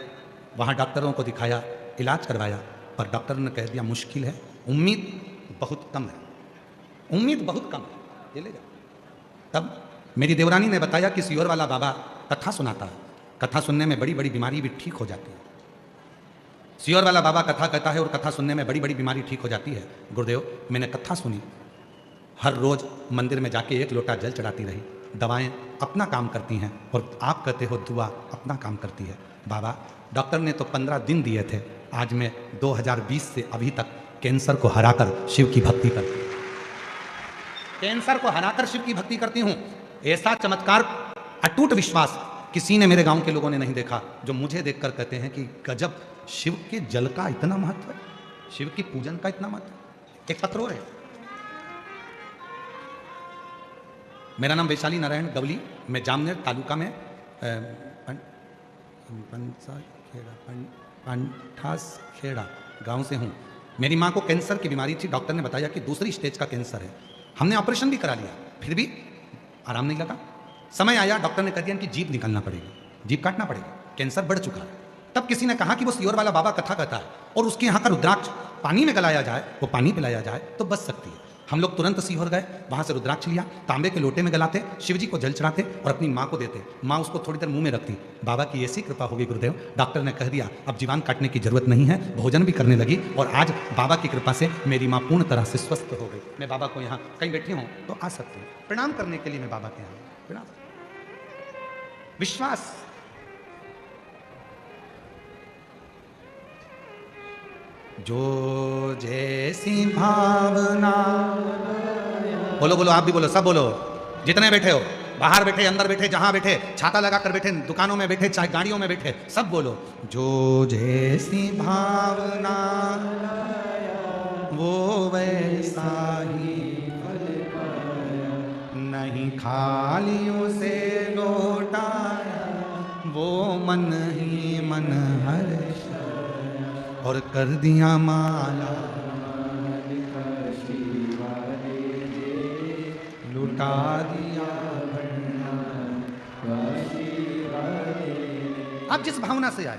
वहाँ डॉक्टरों को दिखाया, इलाज करवाया, पर डॉक्टर ने कह दिया मुश्किल है, उम्मीद बहुत कम है, उम्मीद बहुत कम है, ये ले जाओ। तब मेरी देवरानी ने बताया कि सियोर वाला बाबा कथा सुनाता है, कथा सुनने में बड़ी बड़ी बीमारी भी ठीक हो जाती है। सियोर वाला बाबा कथा कहता है और कथा सुनने में बड़ी बड़ी बीमारी ठीक हो जाती है। गुरुदेव मैंने कथा सुनी, हर रोज मंदिर में जाके 1 लोटा जल चढ़ाती रही। दवाएं अपना काम करती हैं और आप कहते हो दुआ अपना काम करती है। बाबा डॉक्टर ने तो 15 दिन दिए थे, आज मैं 2020 से अभी तक कैंसर को हराकर शिव की भक्ति करती हूँ, कैंसर को हराकर शिव की भक्ति करती हूँ। ऐसा चमत्कार, अटूट विश्वास किसी ने, मेरे गांव के लोगों ने नहीं देखा, जो मुझे देखकर कहते हैं कि गजब, शिव के जल का इतना महत्व है, शिव की पूजन का इतना महत्व। एक पत्र और है। मेरा नाम वैशाली नारायण गवली, मैं जामनेर तालुका में पंठास खेड़ा गांव से हूँ। मेरी माँ को कैंसर की बीमारी थी, डॉक्टर ने बताया कि 2री स्टेज का कैंसर है। हमने ऑपरेशन भी करा लिया, फिर भी आराम नहीं लगा। समय आया, डॉक्टर ने कह दिया कि जीभ निकालना पड़ेगी, जीभ काटना पड़ेगा, कैंसर बढ़ चुका है। तब किसी ने कहा कि वो सियोर वाला बाबा कथा कहता है और उसके यहाँ का रुद्राक्ष पानी में गलाया जाए, वो पानी पिलाया जाए तो बच सकती है। हम लोग तुरंत सीहोर गए, वहाँ से रुद्राक्ष लिया, तांबे के लोटे में गलाते, शिव जी को जल चढ़ाते और अपनी माँ को देते। माँ उसको थोड़ी देर मुंह में रखती। बाबा की ऐसी कृपा होगी गुरुदेव, डॉक्टर ने कह दिया अब जीवान काटने की जरूरत नहीं है, भोजन भी करने लगी और आज बाबा की कृपा से मेरी माँ पूर्ण तरह से स्वस्थ हो गई। मैं बाबा को यहाँ कहीं बैठी हूँ तो आ सकती हूँ प्रणाम करने के लिए, मैं बाबा के यहाँ प्रणाम। विश्वास, जो जैसी भावना, बोलो बोलो, आप भी बोलो, सब बोलो, जितने बैठे हो, बाहर बैठे, अंदर बैठे, जहां बैठे, छाता लगाकर बैठे, दुकानों में बैठे, चाहे गाड़ियों में बैठे, सब बोलो, जो जैसी भावना वो वैसा ही फल पाया, नहीं खालियों से लौटाया, वो मन ही मन हर्षाया, और कर दिया माला लुटा दिया। आप जिस भावना से आए,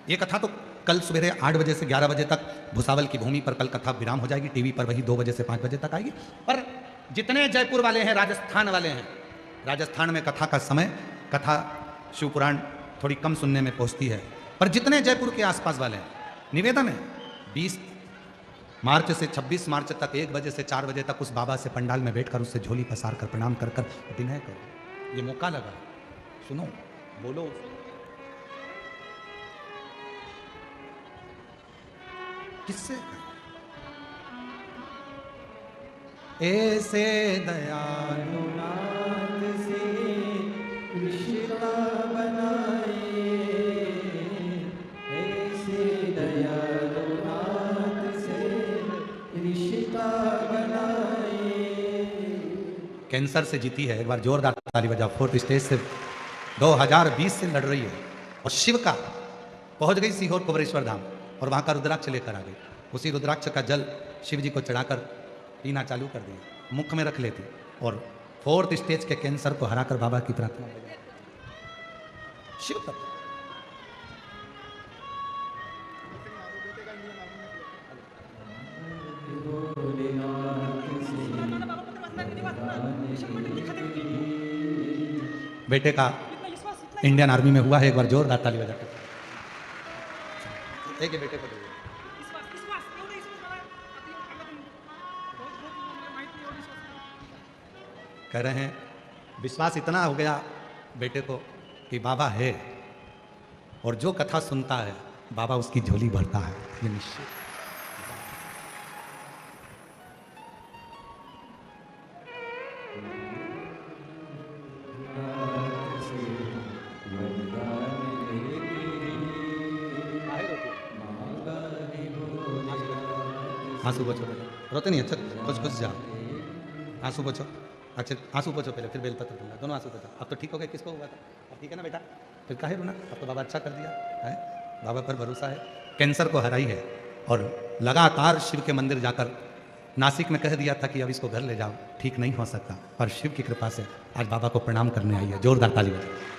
ये कथा तो कल सवेरे 8 बजे से 11 बजे तक भुसावल की भूमि पर कल कथा विराम हो जाएगी, टीवी पर वही 2 बजे से 5 बजे तक आएगी। पर जितने जयपुर वाले हैं, राजस्थान वाले हैं, राजस्थान में कथा का समय, कथा शिव पुराण थोड़ी कम सुनने में पहुंचती है, पर जितने जयपुर के आसपास वाले हैं, निवेदन है 20 मार्च से 26 मार्च तक 1 बजे से 4 बजे तक उस बाबा से पंडाल में बैठकर उससे झोली पसार कर प्रणाम कर कर विनय करो। ये मौका लगा, सुनो, बोलो। किससे? ऐसे दयालु नाथ से रिश्ता बनाए, ऐसे दयालु नाथ से रिश्ता बनाए। कैंसर से जीती है, एक बार जोरदार ताली बजाओ। 4th स्टेज से 2020 से लड़ रही है, और शिव का पहुंच गई सीहोर कुबरेश्वर धाम, और वहाँ का रुद्राक्ष लेकर आ गई। उसी रुद्राक्ष का जल शिव जी को चढ़ाकर पीना चालू कर दिया, मुख में रख लेती, और 4th स्टेज के कैंसर को हराकर बाबा की प्रार्थना शिव तक। बेटे का इंडियन आर्मी में हुआ है, एक बार जोरदार ताली बजाकर एक बेटे को दे। कह रहे हैं विश्वास इतना हो गया बेटे को कि बाबा है, और जो कथा सुनता है बाबा उसकी झोली भरता है, ये निश्चित। आंसू पोछो, रोते नहीं, अच्छा खुश खुश जाओ, आंसू पोछो, अच्छा आंसू पोछो पहले, फिर बेलपत्र दूंगा, दोनों आंसू पोछो। अब तो ठीक हो गए, किसको हुआ था? अब ठीक है ना बेटा, फिर काहे रोना? अब तो बाबा अच्छा कर दिया है, बाबा पर भरोसा है। कैंसर को हराई है, और लगातार शिव के मंदिर जाकर नासिक में कह दिया था कि अब इसको घर ले जाओ, ठीक नहीं हो सकता, पर शिव की कृपा से आज बाबा को प्रणाम करने आई है। जोरदार ताली बजाओ।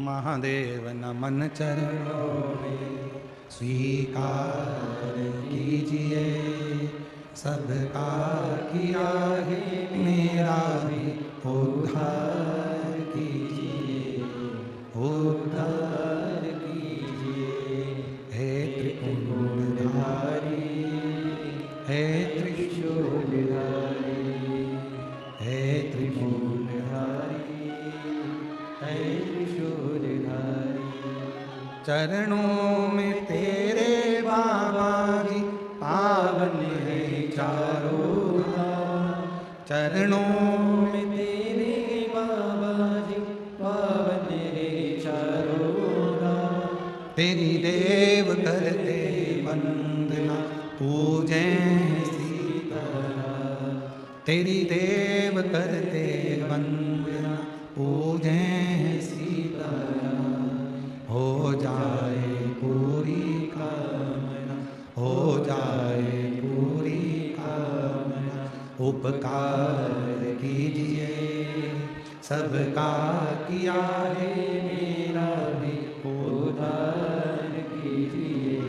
महादेव नमन चरणों में स्वीकार कीजिए, सबका किया है मेरा भी उद्धार कीजिए, उद्धार कीजिए। हे त्रिपुरधारी, हे त्रिशूलधारी, हे त्रिशूलधारी, हे त्रिशूलधारी। चरणों में तेरे बाबा जी पावन है चारों धाम, चरणों में तेरे बाबा जी पावन है चारों धाम। तेरी देव करते वंदना पूजे सीताराम, तेरी देव करते वंदना पूजे सीताराम। हो जाए पूरी कामना, हो जाए पूरी कामना, उपकार कीजिए, सबका किया है मेरा भी उद्धार कीजिए,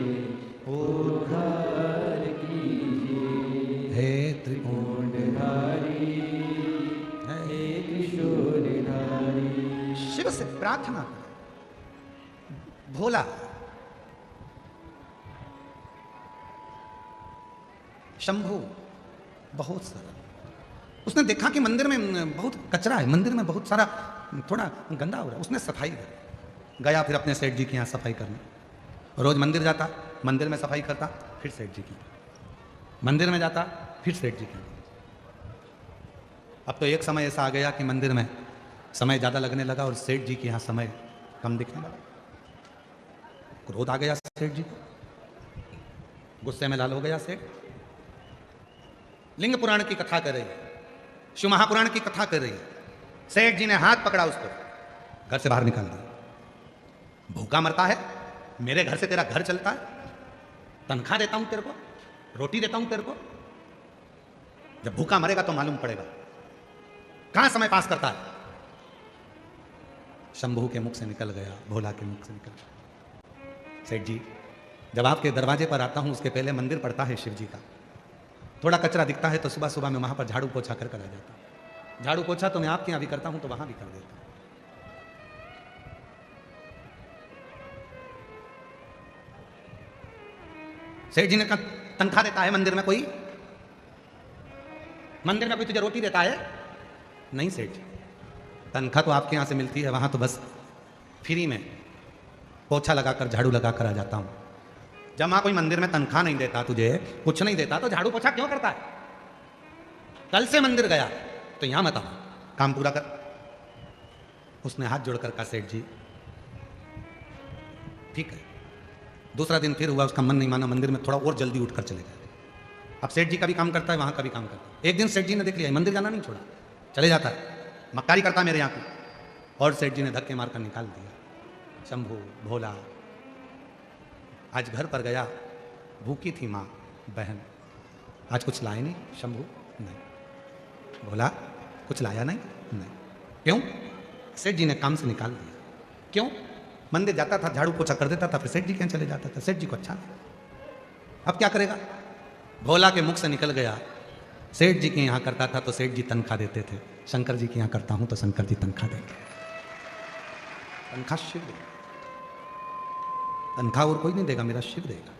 उद्धार कीजिए। हे त्रिपुरधारी, हे त्रिशूलधारी। शिव से प्रार्थना करें, भोला शंभू बहुत सारा। उसने देखा कि मंदिर में बहुत कचरा है, मंदिर में बहुत सारा थोड़ा गंदा हो रहा है, उसने सफाई करी। गया फिर अपने सेठ जी के यहाँ सफाई करने, रोज मंदिर जाता, मंदिर में सफाई करता, फिर सेठ जी की, मंदिर में जाता, फिर सेठ जी की। अब तो एक समय ऐसा आ गया कि मंदिर में समय ज़्यादा लगने लगा और सेठ जी के यहाँ समय कम दिखने लगा। क्रोध आ गया सेठ जी को, गुस्से में लाल हो गया सेठ। लिंग पुराण की कथा कर रही है, शिव महापुराण की कथा कर रही है। सेठ जी ने हाथ पकड़ा उसको, घर से बाहर निकाल दिया। भूखा मरता है, मेरे घर से तेरा घर चलता है, तनख्वाह देता हूं तेरे को, रोटी देता हूं तेरे को। जब भूखा मरेगा तो मालूम पड़ेगा कहां समय पास करता है। शंभू के मुख से निकल गया, भोला के मुख से निकल गया। सेठ जी, जब आपके दरवाजे पर आता हूं उसके पहले मंदिर पड़ता है शिव जी का। थोड़ा कचरा दिखता है तो सुबह सुबह मैं वहां पर झाड़ू पोछा कर आ जाता हूं। झाड़ू पोछा तो मैं आपके यहां भी करता हूं तो वहां भी कर देता हूं। सेठ जी ने कहा, तनख्वाह देता है मंदिर में कोई? मंदिर में कोई तुझे रोटी देता है? नहीं सेठ जी, तनख्वाह तो आपके यहां से मिलती है, वहां तो बस फ्री में पोछा लगाकर झाड़ू लगाकर आ जाता हूं। जब वहां कोई मंदिर में तनख्वाह नहीं देता, तुझे कुछ नहीं देता, तो झाड़ू पोछा क्यों करता है? कल से मंदिर गया तो यहां मत आ, काम पूरा कर। उसने हाथ जोड़कर कहा, सेठ जी ठीक है। दूसरा दिन फिर हुआ, उसका मन नहीं माना, मंदिर में थोड़ा और जल्दी उठकर चले गए। अब सेठ जी का भी काम करता है, वहां का भी काम करता है। एक दिन सेठ जी ने देख लिया मंदिर जाना नहीं छोड़ा, चले जाता है, मक्कारी करता है मेरे यहाँ को। और सेठ जी ने धक्के मारकर निकाल दिया। शंभू, भोला, आज घर पर गया, भूखी थी माँ बहन, आज कुछ लाए नहीं। शंभू नहीं, भोला कुछ लाया नहीं? नहीं। क्यों? सेठ जी ने काम से निकाल दिया। क्यों? मंदिर जाता था, झाड़ू पोछा कर देता था, फिर सेठ जी के यहाँ चले जाता था। सेठ जी को अच्छा नहीं। अब क्या करेगा? भोला के मुख से निकल गया, सेठ जी के यहाँ करता था तो सेठ जी तनख्वाह देते थे, शंकर जी के यहाँ करता हूं तो शंकर जी तनख्वाह देंगे। तनख्वाह शिव देगा, तनख्वाह और कोई नहीं देगा, मेरा शिव देगा।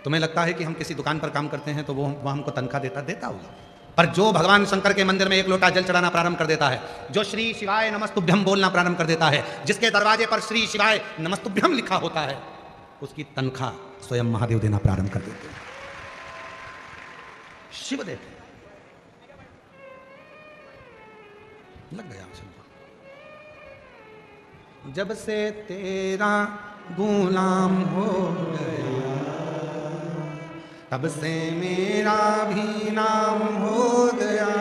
तुम्हें लगता है कि हम किसी दुकान पर काम करते हैं तो वो हमको तनख्वाह देता होगा, पर जो भगवान शंकर के मंदिर में एक लोटा जल चढ़ाना प्रारंभ कर देता है, जो श्री शिवाय नमस्तुभ्यम बोलना प्रारंभ कर देता है, जिसके दरवाजे पर श्री शिवाय नमस्तुभ्यम लिखा होता है, उसकी तनख्वाह स्वयं महादेव देना प्रारंभ कर देते हैं, शिव देते। लग गया शंकर। जब से तेरा गुलाम हो गया, तब से मेरा भी नाम हो गया।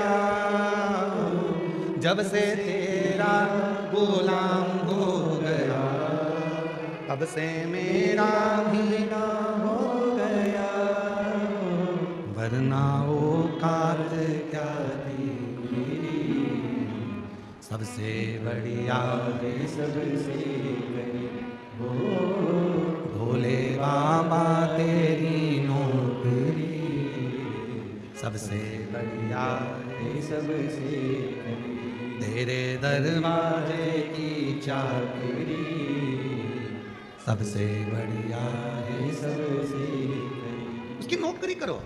जब से तेरा गुलाम हो गया, तब से मेरा भी नाम हो गया। वरना औकात क्या थी सबसे बढ़िया है, सबसे भोले बाबा तेरी नौकरी सबसे बढ़िया है, सबसे तेरे दरवाजे की चाकरी सबसे बढ़िया है, सबसे उसकी नौकरी करो।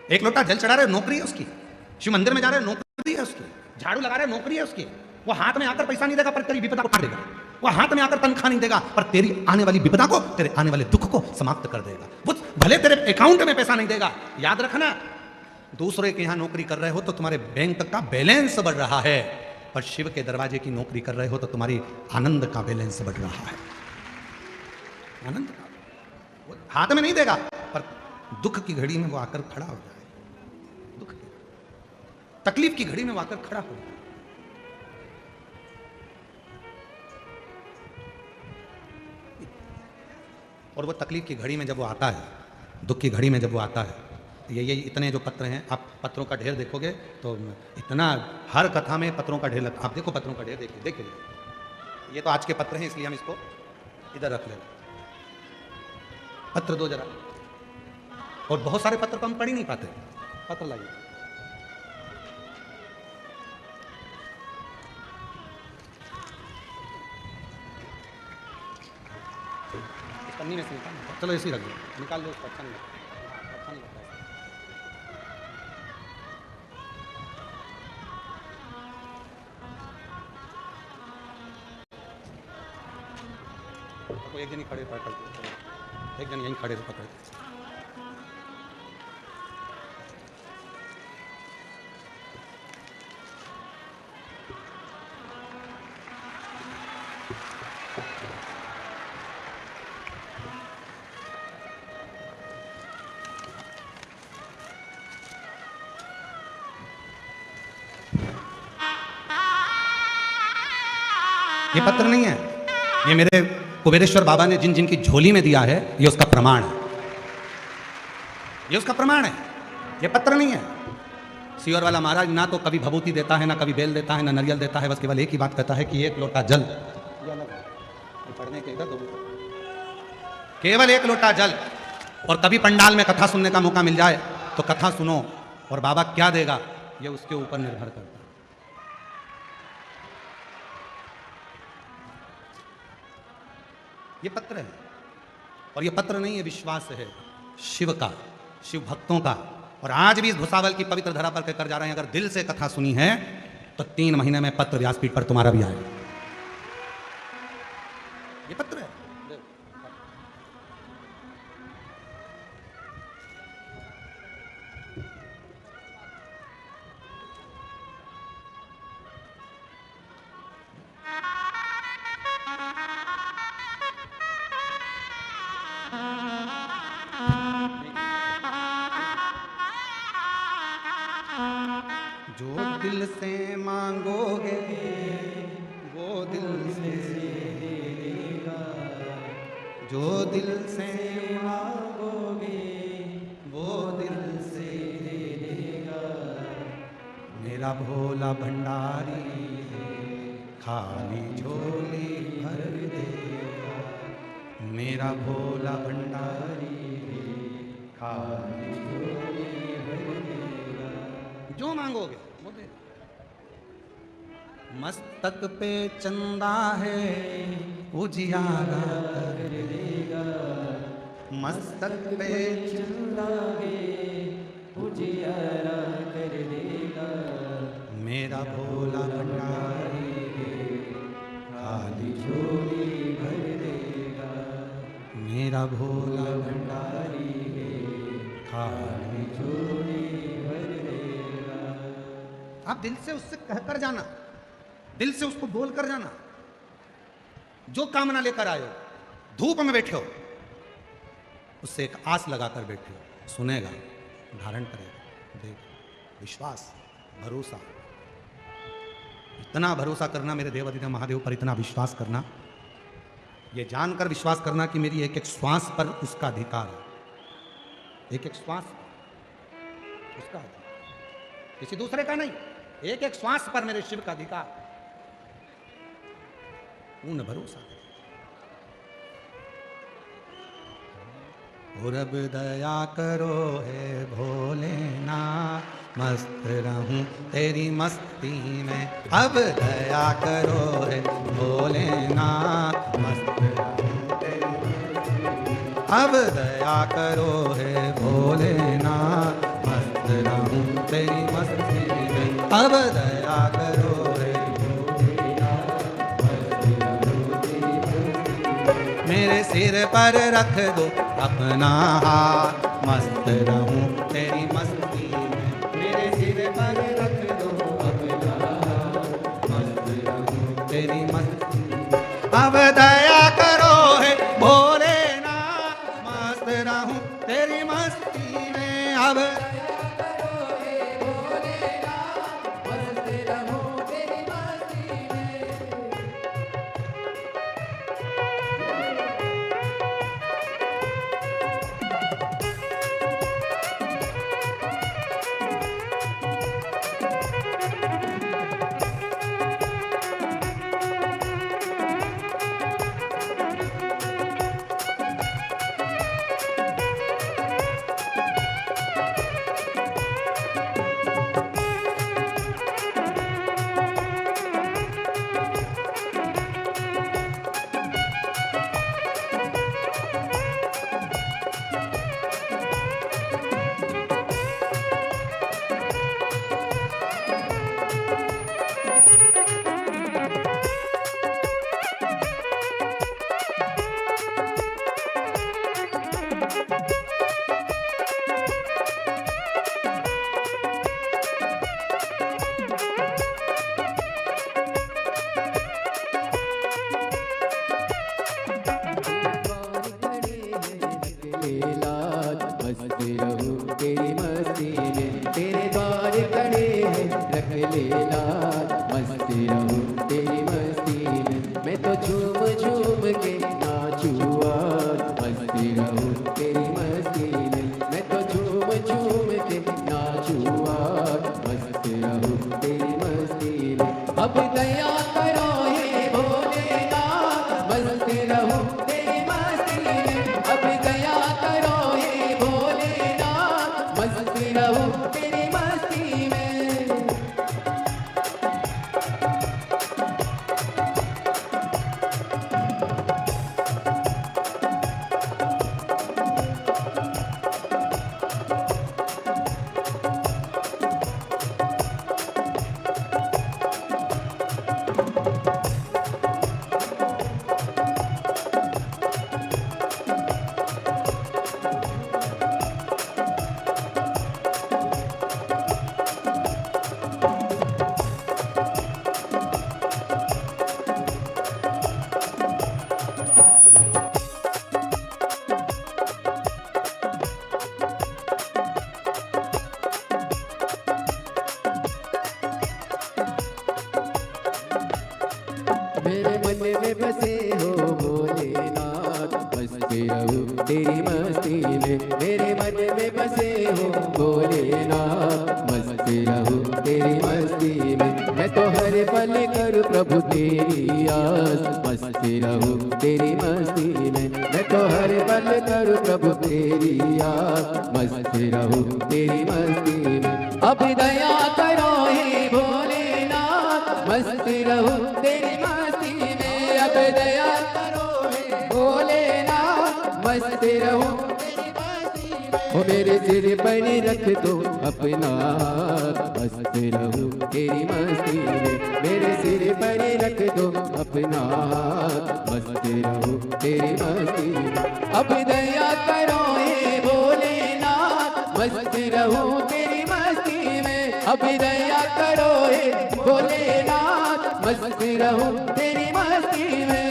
एक लोटा जल चढ़ा रहे, नौकरी है उसकी। शिव मंदिर में जा रहे, नौकरी है उसकी। झाड़ू लगा रहे, नौकरी है उसकी। वो हाथ में आकर पैसा नहीं देगा पर तेरी विपदा को उठा देगा। वो हाथ में आकर तनख्वाह नहीं देगा पर तेरी आने वाली विपदा को, तेरे आने वाले दुख को समाप्त कर देगा। वो भले तेरे अकाउंट में पैसा नहीं देगा, याद रखना, दूसरे के यहां नौकरी कर रहे हो तो तुम्हारे बैंक का बैलेंस बढ़ रहा है, पर शिव के दरवाजे की नौकरी कर रहे हो तो तुम्हारी आनंद का बैलेंस बढ़ रहा है। आनंद का वो हाथ में नहीं देगा पर दुख की घड़ी में वो आकर खड़ा हो जाए, दुख की तकलीफ की घड़ी में वो आकर खड़ा हो जाए। और वो तकलीफ की घड़ी में जब वो आता है, दुख की घड़ी में जब वो आता है, ये इतने जो पत्र हैं, आप पत्रों का ढेर देखोगे तो इतना, हर कथा में पत्रों का ढेर लगता। आप देखो पत्रों का ढेर, देखिए देखिए, ये तो आज के पत्र हैं इसलिए हम इसको इधर रख लेंगे। पत्र दो जरा, और बहुत सारे पत्र तो हम पढ़ ही नहीं पाते। पत्र लाइए, पन्नी में से निकाल, चलो इसी रख दो, निकाल दो उसको। अच्छा नहीं लगता, अच्छा नहीं लगता। तो एक जन ही खड़े पकड़, एक जन यहीं खड़े पकड़। ये पत्र नहीं है, ये मेरे कुबेरेश्वर बाबा ने जिन जिन की झोली में दिया है, ये उसका प्रमाण है, ये उसका प्रमाण है, ये पत्र नहीं है। सियोर वाला महाराज ना तो कभी भभूति देता है, ना कभी बेल देता है, ना नारियल देता है, बस केवल एक ही बात कहता है कि एक लोटा जल, पढ़ने के इधर केवल एक लोटा जल, और कभी पंडाल में कथा सुनने का मौका मिल जाए तो कथा सुनो, और बाबा क्या देगा ये उसके ऊपर निर्भर करता है। ये पत्र है, और ये पत्र नहीं, ये विश्वास है शिव का, शिव भक्तों का। और आज भी इस भुसावल की पवित्र धरा पर कहकर जा रहे हैं, अगर दिल से कथा सुनी है तो 3 महीने में पत्र व्यासपीठ पर तुम्हारा भी आएगा। ये पत्र है। जो दिल से मांगोगे वो दिल से देगा, जो दिल से मांगोगे वो दिल से देगा। मेरा भोला भंडारी खाली झोली भर देगा, मेरा भोला भंडारी खाली झोली भर देगा। जो मांगोगे वो दे। मस्तक पे चंदा है उजियारा कर देगा, मस्तक पे चंदा है उजियारा कर देगा। मेरा भोला भंडारी खाली झोली भर देगा, मेरा भोला भंडारी खाली झोली भर देगा। आप दिल से उससे कहकर जाना, दिल से उसको बोल कर जाना। जो कामना लेकर आए हो, धूप में बैठे हो, उससे एक आस लगाकर बैठे हो, सुनेगा, धारण करेगा, देख। विश्वास, भरोसा, इतना भरोसा करना मेरे देवाधिदेव महादेव पर, इतना विश्वास करना, ये जानकर विश्वास करना कि मेरी एक एक श्वास पर उसका अधिकार है। एक एक श्वास उसका अधिकार, किसी दूसरे का नहीं। एक एक श्वास पर मेरे शिव का अधिकार। पूर्ण भरोसा। और अब दया करो है भोलेनाथ, मस्त रहूं तेरी मस्ती में। अब दया करो है भोलेनाथ, मस्त रहूं तेरी मस्ती में। अब दया करो है भोलेनाथ, मस्त रहूं तेरी मस्ती में। अब दया करो है भोलेनाथ, मस्त रहूं तेरी मस्ती में। मेरे सिर पर रख दो अपना हाथ, मस्त रहूं तेरी मस्ती में। मेरे सिर पर रख दो अपना हाथ, मस्त रहूं तेरी मस्ती में। अब दया करो है भोलेनाथ, मस्त रहूं तेरी मस्ती में। अब दया करो है भोलेनाथ, मस्त रहूं तेरी मस्ती में। मस्ती रहूं तेरी मस्ती में, मेरे मन में बसे हो भोलेनाथ। मस्ती रहूं तेरी मस्ती में, मैं तो हर पल करूं प्रभु तेरी आस। मस्ती रहूं तेरी मस्ती में, मैं तो हर पल करूं प्रभु तेरी आस। मस्ती रहूं तेरी मस्ती में, अब दया करो हे भोलेनाथ। मस्ती रहूं तेरी मस्ती में, अब दया करो हे भोलेनाथ। मस्ती रहूं तेरी मस्ती में, ओ मेरे सिर पर रख दो अपना हाथ। मस्ती रहूं तेरी मस्ती में, मेरे सिर पर रख दो अपना हाथ। मस्ती रहूं तेरी मस्ती में, अब दया करो हे भोलेनाथ। मस्ती रहूं तेरी मस्ती में, अब दया करो हे भोलेनाथ। मस्ती रहूं तेरी मस्ती में।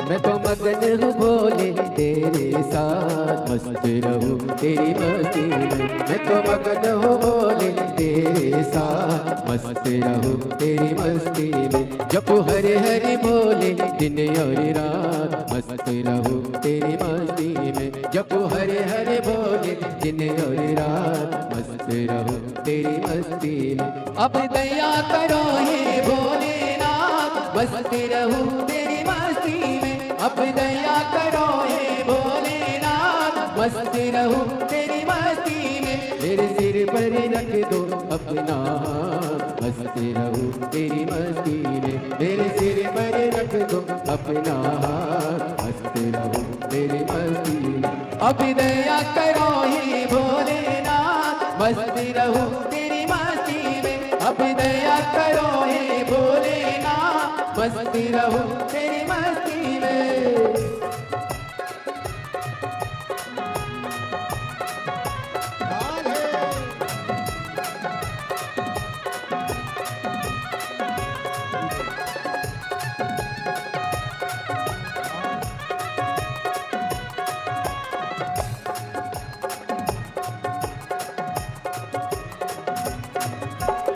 मैं तो मगन हूँ भोले तेरे साथ। मस्त रहूं तेरी मस्ती में, मैं तो मगन हूँ भोले तेरे साथ। मस्त रहूं तेरी मस्ती में, जपो हरे हरे भोले दिन और रात। मस्त रहूं तेरी मस्ती में, जपो हरे हरे भोले दिन और रात। मस्त रहूं तेरी मस्ती में, अब दया करो हे भोलेनाथ। मस्त रहूं तेरी मस्ती में, अब दया करो हे भोलेनाथ। मस्ती रहूं तेरी मस्ती में, मेरे सिर पर रख दो अपना हाथ। मस्ती रहूं तेरी मस्ती में, मेरे सिर पर रख दो अपना हाथ। मस्ती रहूं तेरी मस्ती में, अब दया करो हे भोलेनाथ। मस्ती रहूं तेरी मस्ती में, अब दया करो हे भोलेनाथ। मस्ती रहूं तेरी मस्ती में।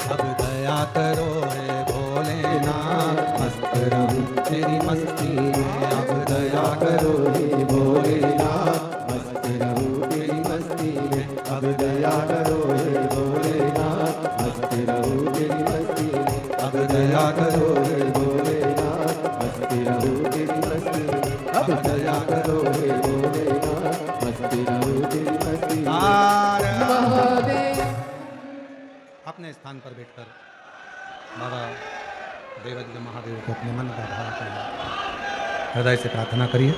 अब दया करो हे भोलेनाथ। मस्त रहूं तेरी मस्ती में, अब दया करो हे भोलेनाथ। मस्त रहूं तेरी मस्ती में, अब दया करो हे भोलेनाथ। मस्त रहूं तेरी मस्ती में, अब दया करो हे भोलेनाथ। मस्त रहूं तेरी मस्ती में, अब दया करो हे भोलेनाथ। मस्त रहूं तेरी मस्ती में। महादेव अपने स्थान पर बैठकर बाबा देवज्ञ महादेव को अपने मन का भाव करिए, हृदय से प्रार्थना करिए,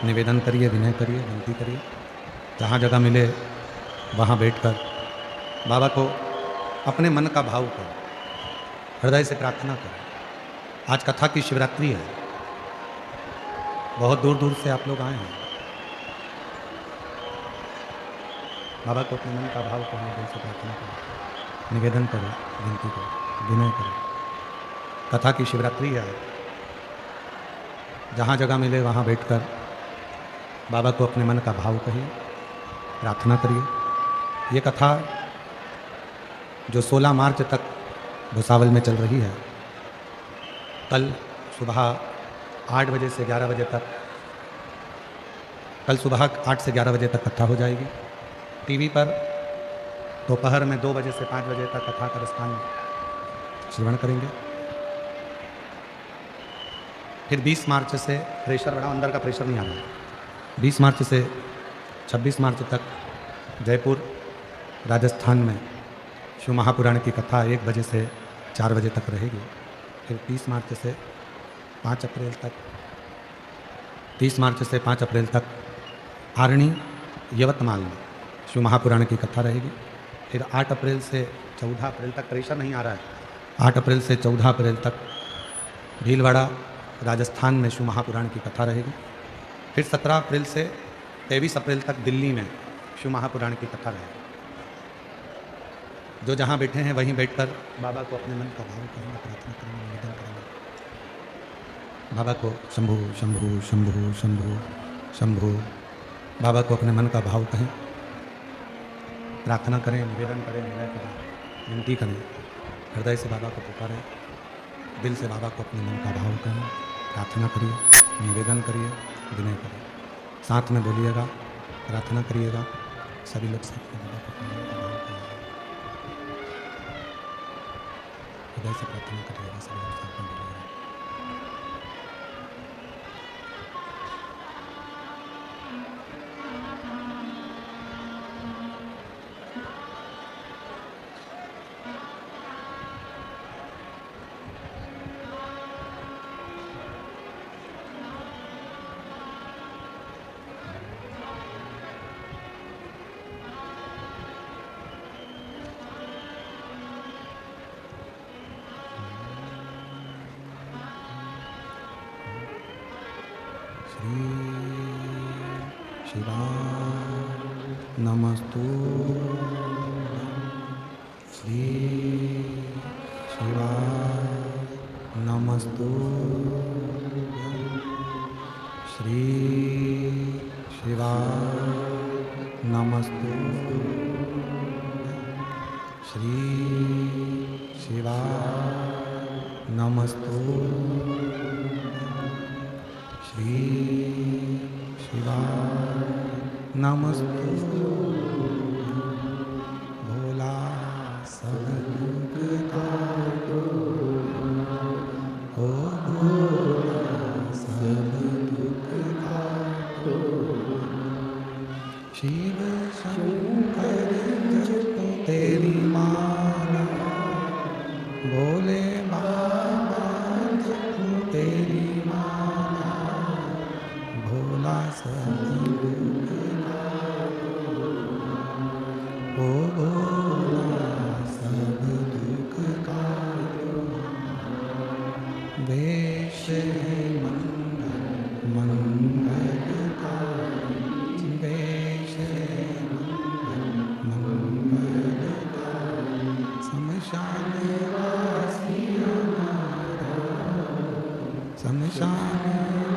निवेदन करिए, विनय करिए, विनती करिए। जहाँ जगह मिले वहाँ बैठकर बाबा को अपने मन का भाव करें, हृदय से प्रार्थना करें। आज कथा की शिवरात्रि है, बहुत दूर दूर से आप लोग आए हैं। बाबा को अपने मन का भाव करें, हृदय से प्रार्थना करें, निवेदन करें, विनती करें, विनय करें। कथा की शिवरात्रि है, जहाँ जगह मिले वहाँ बैठकर बाबा को अपने मन का भाव कहिए, प्रार्थना करिए। ये कथा जो 16 मार्च तक भुसावल में चल रही है, कल सुबह 8 बजे से 11 बजे तक, कल सुबह 8 से 11 बजे तक कथा हो जाएगी। टीवी पर दोपहर में 2 बजे से 5 बजे तक कथा का रसपान श्रवण करेंगे। फिर 20 मार्च से प्रेशर बढ़ा, अंदर का प्रेशर नहीं आ रहा है। 20 मार्च से 26 मार्च तक जयपुर राजस्थान में शिव महापुराण की कथा 1 बजे से 4 बजे तक रहेगी। फिर 30 मार्च से 5 अप्रैल तक 30 मार्च से 5 अप्रैल तक आरणी यवतमाल में शिव महापुराण की कथा रहेगी। फिर 8 अप्रैल से 14 अप्रैल तक, प्रेशर नहीं आ रहा है, 8 अप्रैल से 14 अप्रैल तक भीलवाड़ा राजस्थान में शिव महापुराण की कथा रहेगी। फिर 17 अप्रैल से 23 अप्रैल तक दिल्ली में शिव महापुराण की कथा रहेगी। जो जहाँ बैठे हैं वहीं बैठकर बाबा को अपने मन का भाव करेंगे, प्रार्थना करेंगे, निवेदन करेंगे। बाबा को शंभु शंभु शंभु शंभु शंभु, बाबा को अपने मन का भाव कहें, प्रार्थना करें, निवेदन करें, विनय करें, विनती करें, हृदय से बाबा को पुकारें, दिल से बाबा को अपने मन का भाव कहें, प्रार्थना करिए, निवेदन करिए, विनय करिए। साथ में बोलिएगा, प्रार्थना करिएगा, सभी लोग साथ में बाबा को अपने मन का भाव कहें, हृदय से प्रार्थना करिएगा, सभी लोग साथ में बोलिएगा। श्री शिवाय नमस्तुभ्यं, श्री शिवाय नमस्तुभ्यं, श्री शिवाय नमस्तुभ्यं, श्री शिवाय नमस्तुभ्यं, श्री शिवाय नमस्तुभ्यं। भोला सब दुख काटो, ओ भोला सब दुख काटो, शिव शंकर जपो तेरी माला, भोले बाबा जपो तेरी माला, भोला सब दुख काटो, ओ भोला सब दुख काटो। वेश मंगल मंगलकारी, वेश मंगलकारी, शमशान वासी हमारा, शमशान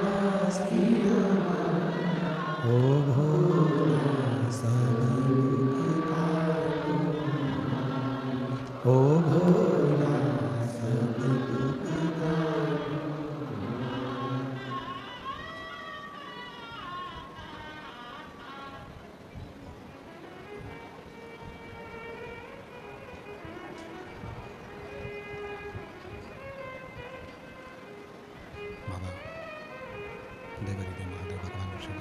वासी हमारा, ओ भोला सब दुख काटो, ओ भोला सब दुख काटो। बाबा देवरिदे महादेव भगवान ऋषि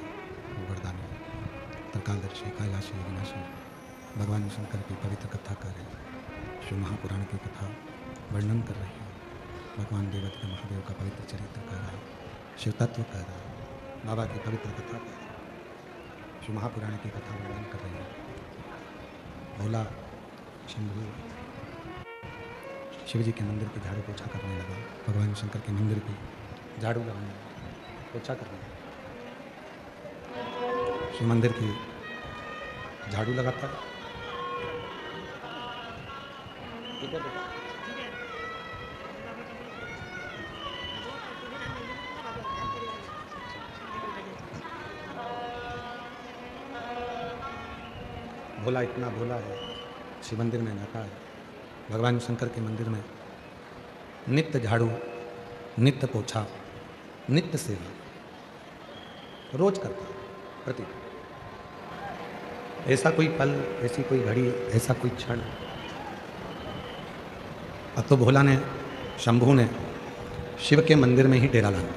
वरदानी त्रिकालदर्शी कैलाशी अविनाशी भगवान शंकर की पवित्र कथा कर रहे हैं। शिव महापुराण की कथा वर्णन कर रहे हैं। भगवान देवरिदे महादेव का पवित्र चरित्र कह रहा है, शिव तत्व कह रहा है, बाबा की पवित्र कथा कह रहा है, शिव महापुराण की कथा वर्णन कर रहे हैं। भोला शंभु शिव जी के मंदिर की झाड़ू पोछा करने लगा, भगवान शंकर के मंदिर की झाड़ू लगाने लगा, पोछा करने लगा। शिव मंदिर की झाड़ू लगाता है। ठीक है बेटा, भोला इतना भोला है, शिव मंदिर में जाता है, भगवान शंकर के मंदिर में नित्य झाड़ू, नित्य पोछा, नित्य सेवा रोज करता है, प्रतिदिन। ऐसा कोई पल, ऐसी कोई घड़ी, ऐसा कोई क्षण, अब तो भोला ने, शंभू ने शिव के मंदिर में ही डेरा ला दिया।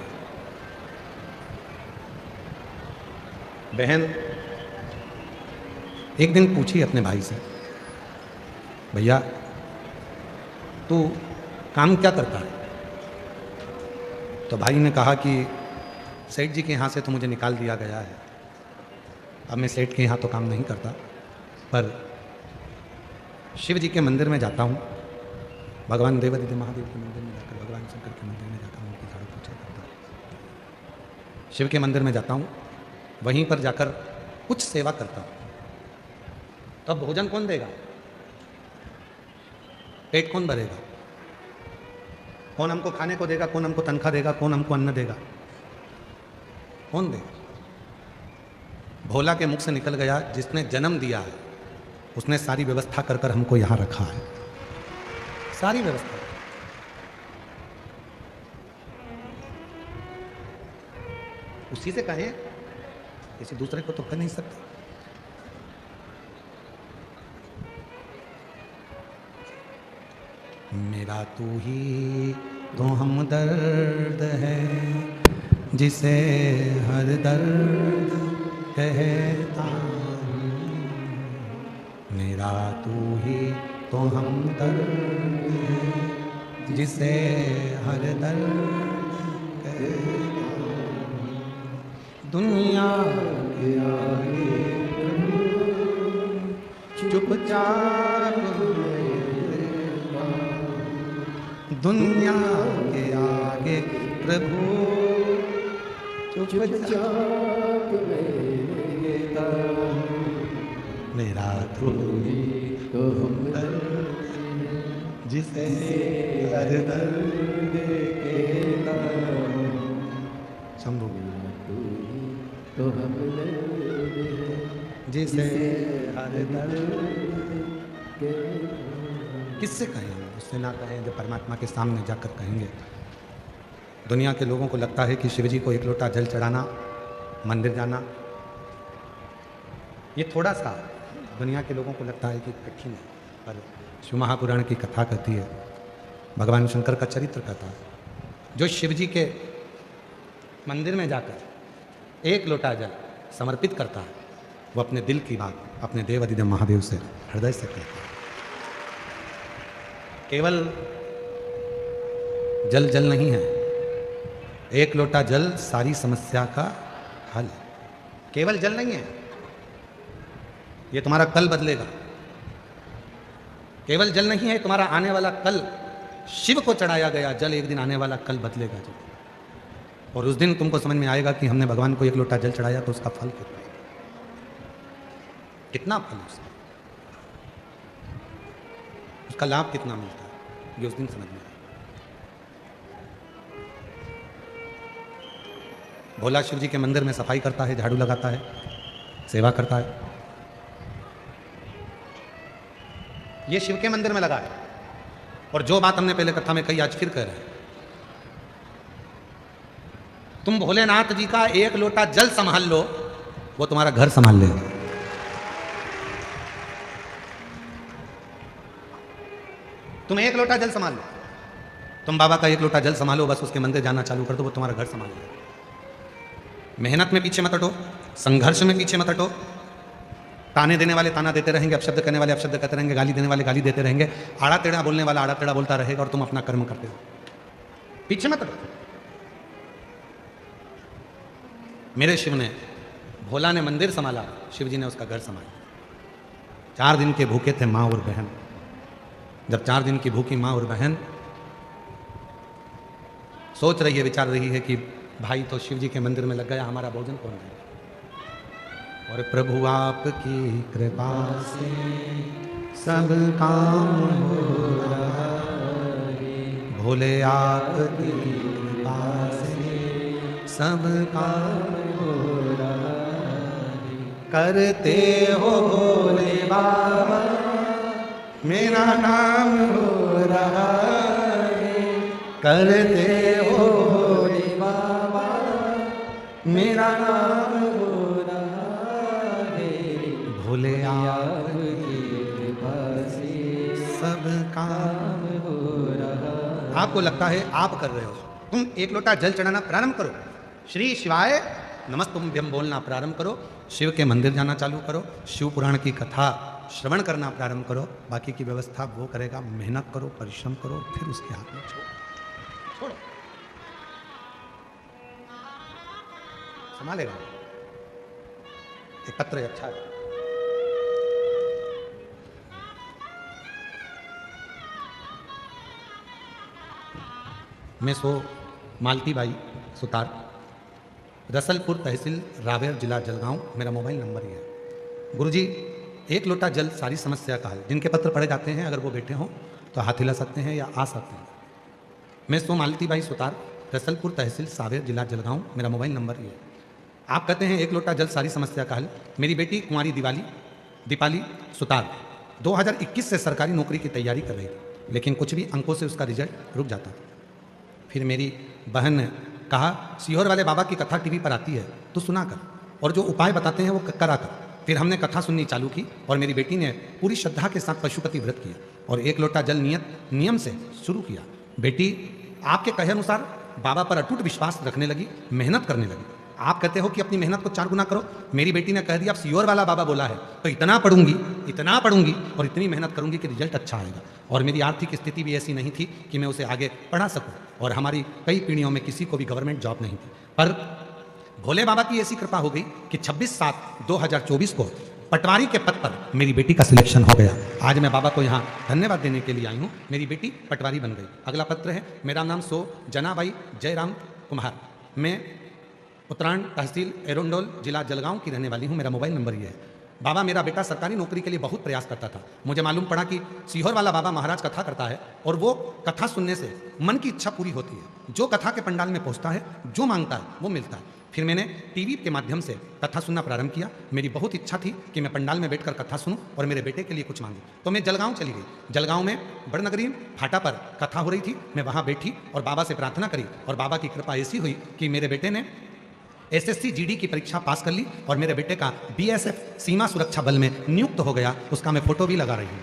बहन एक दिन पूछी अपने भाई से, भैया तू काम क्या करता है? तो भाई ने कहा कि सेठ जी के यहाँ से तो मुझे निकाल दिया गया है, अब मैं सेठ के यहाँ तो काम नहीं करता, पर शिव जी के मंदिर में जाता हूँ, भगवान देवादिदेव महादेव के मंदिर में जाकर, भगवान शंकर के मंदिर में जाकर उनकी झाड़ू पोछा करता हूँ। शिव के मंदिर में जाता हूँ, वहीं पर जाकर कुछ सेवा करता हूँ। तब भोजन कौन देगा? पेट कौन भरेगा? कौन हमको खाने को देगा? कौन हमको तनख्वाह देगा? कौन हमको अन्न देगा? कौन देगा? भोला के मुख से निकल गया, जिसने जन्म दिया है उसने सारी व्यवस्था कर कर हमको यहां रखा है, सारी व्यवस्था। उसी से कहें, किसी दूसरे को तो कह नहीं सकते। मेरा तू ही तो हमदर्द है, जिसे हर दर्द कहता हूँ। मेरा तू ही तो हमदर्द है, जिसे हर दर्द कहता हूँ। दुनिया के आगे चुपचाप, दुनिया के आगे प्रभु चुपचाप मेरा तू ही तो हमदर्द, जिसे हर दर्द कहता हूँ। शंभू तो हमदर्द, जिसे हर दर्द। किससे कहें? उससे ना कहें जब परमात्मा के सामने जाकर कहेंगे। दुनिया के लोगों को लगता है कि शिव जी को एक लोटा जल चढ़ाना, मंदिर जाना, ये थोड़ा सा दुनिया के लोगों को लगता है कि कठिन है, पर शिव महापुराण की कथा कहती है, भगवान शंकर का चरित्र कहता है, जो शिव जी के मंदिर में जाकर एक लोटा जल समर्पित करता है, वो अपने दिल की बात अपने देवादिदेव महादेव से हृदय से कहता है। केवल जल जल नहीं है, एक लोटा जल सारी समस्या का हल। केवल जल नहीं है, ये तुम्हारा कल बदलेगा। केवल जल नहीं है, तुम्हारा आने वाला कल, शिव को चढ़ाया गया जल एक दिन आने वाला कल बदलेगा जो, और उस दिन तुमको समझ में आएगा कि हमने भगवान को एक लोटा जल चढ़ाया तो उसका फल कितना फल उसका, उसका लाभ कितना मिलता है, ये उस दिन समझ में आएगा। भोला शिव जी के मंदिर में सफाई करता है, झाड़ू लगाता है, सेवा करता है। ये शिव के मंदिर में लगा है। और जो बात हमने पहले कथा में कही आज फिर कह रहे हैं, तुम भोलेनाथ जी का एक लोटा जल संभाल लो, वो तुम्हारा घर संभाल लेगा। तुम एक लोटा जल संभाल लो, तुम बाबा का एक लोटा जल संभालो, बस उसके मंदिर जाना चालू कर दो, वो तुम्हारा घर संभाल लेगा। मेहनत में पीछे मत हटो, संघर्ष में पीछे मत हटो। ताने देने वाले ताना देते रहेंगे, अपशब्द करने वाले अपशब्द कहते रहेंगे, गाली देने वाले गाली देते रहेंगे, आड़ा टेढ़ा बोलने वाला आड़ा टेढ़ा बोलता रहेगा, और तुम अपना कर्म करते हो। पीछे मत हटो। मेरे शिव ने, भोला ने मंदिर संभाला, शिव जी ने उसका घर संभाला। 4 दिन के भूखे थे माँ और बहन। जब 4 दिन की भूखी माँ और बहन सोच रही है, विचार रही है कि भाई तो शिव जी के मंदिर में लग गया, हमारा भोजन कौन देगा? और प्रभु आपकी कृपा से सब काम हो रहा है, भोले आपकी कृपा से सब काम हो रहा है। करते हो भोले बाबा, मेरा नाम हो रहा है। करते हो भोले बाबा, मेरा नाम हो रहा है। भोले आपकी कृपा से सब काम हो रहा है। आपको लगता है आप कर रहे हो, तुम एक लोटा जल चढ़ाना प्रारंभ करो, श्री शिवाय नमस्तुभ्यम बोलना प्रारंभ करो, शिव के मंदिर जाना चालू करो, शिव पुराण की कथा श्रवण करना प्रारंभ करो, बाकी की व्यवस्था वो करेगा। मेहनत करो, परिश्रम करो, फिर उसके हाथ में छोड़ो। संभालेगा। एक पत्र है, अच्छा है। मैं सो मालती बाई सुतार, रसलपुर तहसील रावेर जिला जलगांव, मेरा मोबाइल नंबर ही है। गुरुजी, एक लोटा जल सारी समस्या का हल। जिनके पत्र पढ़े जाते हैं अगर वो बैठे हों तो हाथ हिला सकते हैं या आ सकते हैं। मैं सो मालती बाई सुतार, रसलपुर तहसील सावेर जिला जलगांव, मेरा मोबाइल नंबर ही है। आप कहते हैं एक लोटा जल सारी समस्या का हल। मेरी बेटी कुंवारी दीपाली सुतार 2021 से सरकारी नौकरी की तैयारी कर रही थी, लेकिन कुछ भी अंकों से उसका रिजल्ट रुक जाता था। फिर मेरी बहन ने कहा, सीहोर वाले बाबा की कथा टीवी पर आती है तो सुना कर, और जो उपाय बताते हैं वो करा कर। फिर हमने कथा सुननी चालू की और मेरी बेटी ने पूरी श्रद्धा के साथ पशुपति व्रत किया और एक लोटा जल नियम से शुरू किया। बेटी आपके कहे अनुसार बाबा पर अटूट विश्वास रखने लगी, मेहनत करने लगी। आप कहते हो कि अपनी मेहनत को 4 गुना करो। मेरी बेटी ने कह दिया, अब सीहोर वाला बाबा बोला है तो इतना पढ़ूंगी और इतनी मेहनत करूंगी कि रिजल्ट अच्छा आएगा। और मेरी आर्थिक स्थिति भी ऐसी नहीं थी कि मैं उसे आगे पढ़ा सकूं, और हमारी कई पीढ़ियों में किसी को भी गवर्नमेंट जॉब नहीं थी। पर भोले बाबा की ऐसी कृपा हो गई कि 26/7/2024 को पटवारी के पद पर मेरी बेटी का सिलेक्शन हो गया। आज मैं बाबा को यहाँ धन्यवाद देने के लिए आई हूँ। मेरी बेटी पटवारी बन गई। अगला पत्र है, मेरा नाम जनाबाई जयराम कुमार, मैं उत्तरायण तहसील एरोंडोल जिला जलगांव की रहने वाली हूँ। मेरा मोबाइल नंबर ये है। बाबा, मेरा बेटा सरकारी नौकरी के लिए बहुत प्रयास करता था। मुझे मालूम पड़ा कि सीहोर वाला बाबा महाराज कथा करता है और वो कथा सुनने से मन की इच्छा पूरी होती है। जो कथा के पंडाल में पहुंचता है, जो मांगता है वो मिलता है। फिर मैंने टीवी के माध्यम से कथा सुनना प्रारंभ किया। मेरी बहुत इच्छा थी कि मैं पंडाल में बैठकर कथा सुनूं और मेरे बेटे के लिए कुछ मांगूं। तो मैं जलगांव चली गई। जलगांव में बड़नगरी फाटा पर कथा हो रही थी। मैं वहाँ बैठी और बाबा से प्रार्थना करी और बाबा की कृपा ऐसी हुई कि मेरे बेटे ने SSC GD की परीक्षा पास कर ली और मेरे बेटे का BSF सीमा सुरक्षा बल में नियुक्त हो गया। उसका मैं फोटो भी लगा रही हूँ।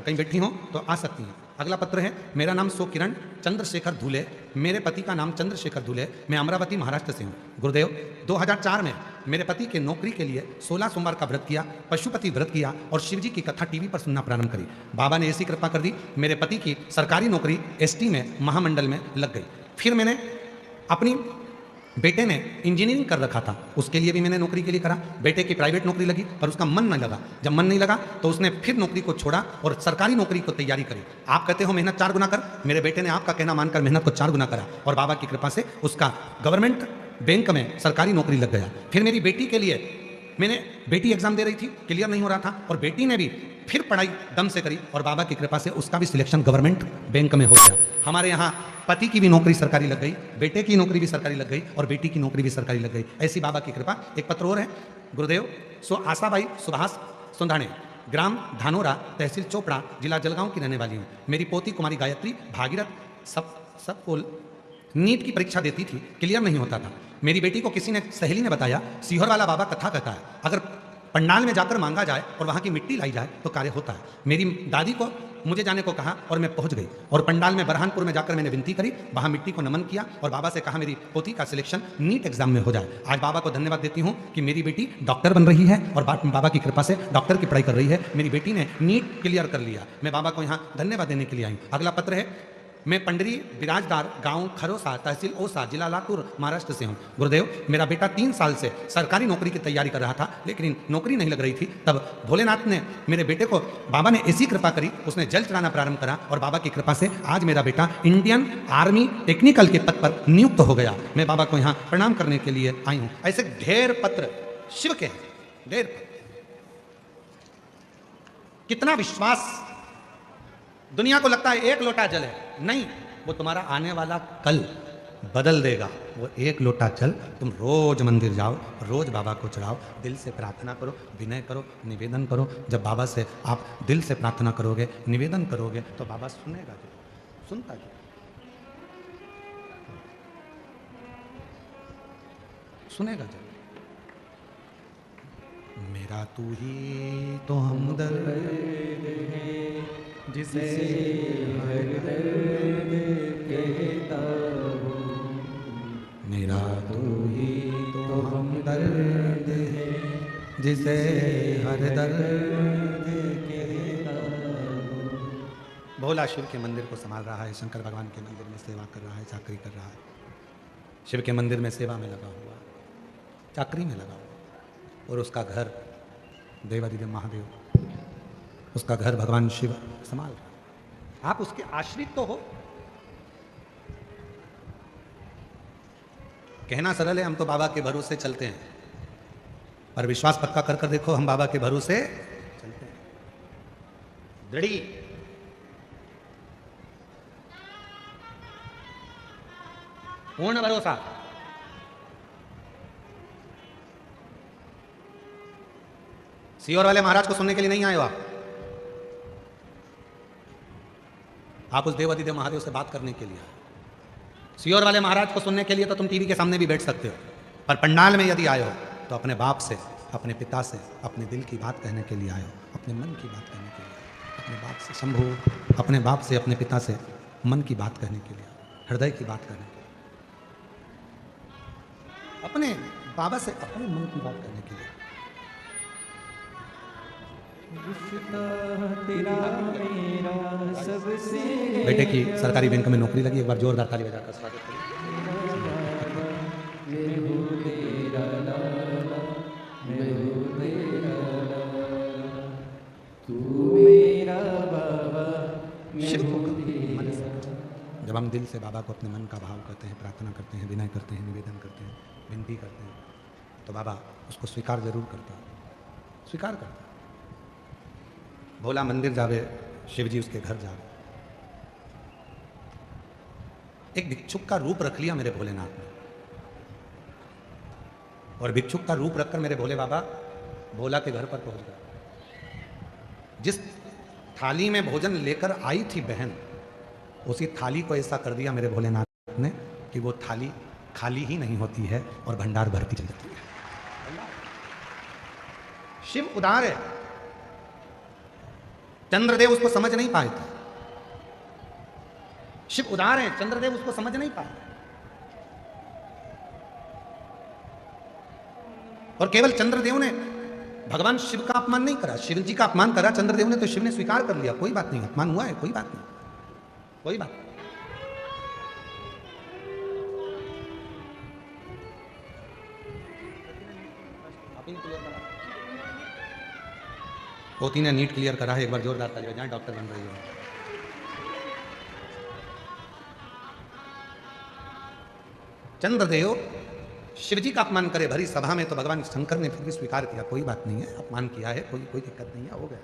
कहीं बैठी हो तो आ सकती हैं। अगला पत्र है, मेरा नाम किरण चंद्रशेखर धूले, मेरे पति का नाम चंद्रशेखर धूले, मैं अमरावती महाराष्ट्र से हूँ। गुरुदेव, 2004 में मेरे पति के नौकरी के लिए 16 सोमवार का व्रत किया, पशुपति व्रत किया और शिव जी की कथा टीवी पर सुनना प्रारंभ करी। बाबा ने ऐसी कृपा कर दी, मेरे पति की सरकारी नौकरी ST में महामंडल में लग गई। फिर मैंने अपनी बेटे ने इंजीनियरिंग कर रखा था, उसके लिए भी मैंने नौकरी के लिए करा। बेटे की प्राइवेट नौकरी लगी पर उसका मन नहीं लगा। जब मन नहीं लगा तो उसने फिर नौकरी को छोड़ा और सरकारी नौकरी को तैयारी करी। आप कहते हो मेहनत 4 गुना कर, मेरे बेटे ने आपका कहना मानकर मेहनत को 4 गुना करा और बाबा की कृपा से उसका गवर्नमेंट बैंक में सरकारी नौकरी लग गया। फिर मेरी बेटी के लिए मैंने बेटी एग्जाम दे रही थी, क्लियर नहीं हो रहा था और बेटी ने भी फिर पढ़ाई दम से करी और बाबा की कृपा से उसका भी सिलेक्शन गवर्नमेंट बैंक में हो गया। हमारे यहाँ पति की भी नौकरी सरकारी लग गई, बेटे की नौकरी भी सरकारी लग गई और बेटी की नौकरी भी सरकारी लग गई। ऐसी बाबा की कृपा। एक पत्र और है, गुरुदेव, आशाबाई सुभाष सुंधाणे, ग्राम धानोरा, तहसील चोपड़ा, जिला जलगांव की रहने वाली हूँ। मेरी पोती कुमारी गायत्री भागीरथ सब नीट की परीक्षा देती थी, क्लियर नहीं होता था। मेरी बेटी को किसी ने, सहेली ने बताया, सीहोर वाला बाबा कथा कहता है, अगर पंडाल में जाकर मांगा जाए और वहाँ की मिट्टी लाई जाए तो कार्य होता है। मेरी दादी को मुझे जाने को कहा और मैं पहुँच गई और पंडाल में बरहानपुर में जाकर मैंने विनती करी, वहाँ मिट्टी को नमन किया और बाबा से कहा मेरी पोती का सिलेक्शन नीट एग्जाम में हो जाए। आज बाबा को धन्यवाद देती हूँ कि मेरी बेटी डॉक्टर बन रही है और बाबा की कृपा से डॉक्टर की पढ़ाई कर रही है। मेरी बेटी ने नीट क्लियर कर लिया। मैं बाबा को यहाँ धन्यवाद देने के लिए आई हूँ। अगला पत्र है, मैं पंडरी बिराजदार, गांव खरोसा, तहसील ओसा, जिला लातूर, महाराष्ट्र से हूँ। गुरुदेव, मेरा बेटा 3 साल से सरकारी नौकरी की तैयारी कर रहा था, लेकिन नौकरी नहीं लग रही थी। तब भोलेनाथ ने मेरे बेटे को, बाबा ने ऐसी कृपा करी, उसने जल चढ़ाना प्रारंभ करा और बाबा की कृपा से आज मेरा बेटा इंडियन आर्मी टेक्निकल के पद पर नियुक्त हो गया। मैं बाबा को यहाँ प्रणाम करने के लिए आई हूँ। ऐसे ढेर पत्र शिव के हैं, ढेर पत्र। कितना विश्वास। दुनिया को लगता है एक लोटा जल है, नहीं, वो तुम्हारा आने वाला कल बदल देगा। वो एक लोटा जल तुम रोज मंदिर जाओ, रोज बाबा को चढ़ाओ, दिल से प्रार्थना करो, विनय करो, निवेदन करो। जब बाबा से आप दिल से प्रार्थना करोगे, निवेदन करोगे तो बाबा सुनेगा, सुनता है, सुनेगा जब। मेरा तू ही तो हमदर्द है जिसे हर दर्द कहता हूँ, मेरा तू ही तो हमदर्द है जिसे हर दर्द कहता हूँ। भोला शिव के मंदिर को संभाल रहा है, शंकर भगवान के मंदिर में सेवा कर रहा है, चाकरी कर रहा है। शिव के मंदिर में सेवा में लगा हुआ, चाकरी में लगा हुआ, और उसका घर देवादिदेव महादेव, उसका घर भगवान शिव संभाल रहा। आप उसके आश्रित तो हो। कहना सरल है, हम तो बाबा के भरोसे चलते हैं, पर विश्वास पक्का कर कर देखो, हम बाबा के भरोसे चलते हैं। दृढ़ी पूर्ण भरोसा। सीहोर वाले महाराज को सुनने के लिए नहीं आए हो आप उस देवादिदेव महादेव से बात करने के लिए आए। सीहोर वाले महाराज को सुनने के लिए तो तुम टीवी के सामने भी बैठ सकते हो, पर पंडाल में यदि आए हो तो अपने बाप से, अपने पिता से, अपने दिल की बात कहने के लिए आए हो, अपने मन की बात कहने के लिए, अपने बाप से शंभू, अपने बाप से, अपने पिता से मन की बात कहने के लिए, हृदय की बात करने के लिए, अपने बाबा से अपने मन की बात करने के लिए। बेटे की सरकारी बैंक में नौकरी लगी, एक बार जोरदार ताली बजाकर स्वागत करिए। जब हम दिल से बाबा को अपने मन का भाव करते हैं, प्रार्थना करते हैं, विनय करते हैं, निवेदन करते हैं, विनती करते हैं, तो बाबा उसको स्वीकार जरूर करता है, स्वीकार करता है। भोला मंदिर जावे, शिव जी उसके घर जावे। एक भिक्षुक का रूप रख लिया मेरे भोलेनाथ ने, और भिक्षुक का रूप रखकर मेरे भोले बाबा भोला के घर पर पहुंच गए। जिस थाली में भोजन लेकर आई थी बहन, उसी थाली को ऐसा कर दिया मेरे भोलेनाथ ने कि वो थाली खाली ही नहीं होती है और भंडार भरती चली जाती है। शिव उदार है। चंद्रदेव उसको समझ नहीं पाए थे। शिव उदार है, चंद्रदेव उसको समझ नहीं पाए। और केवल चंद्रदेव ने भगवान शिव का अपमान नहीं करा, शिव जी का अपमान करा चंद्रदेव ने, तो शिव ने स्वीकार कर लिया, कोई बात नहीं, अपमान हुआ है, कोई बात नहीं, कोई बात नहीं। पोती ने नीट क्लियर करा है, एक बार जोरदार ताली बजाएं, डॉक्टर बन रही है। चंद्रदेव शिव जी का अपमान करे भरी सभा में, तो भगवान शंकर ने फिर भी स्वीकार किया, कोई बात नहीं है, अपमान किया है, कोई दिक्कत नहीं है, हो गया।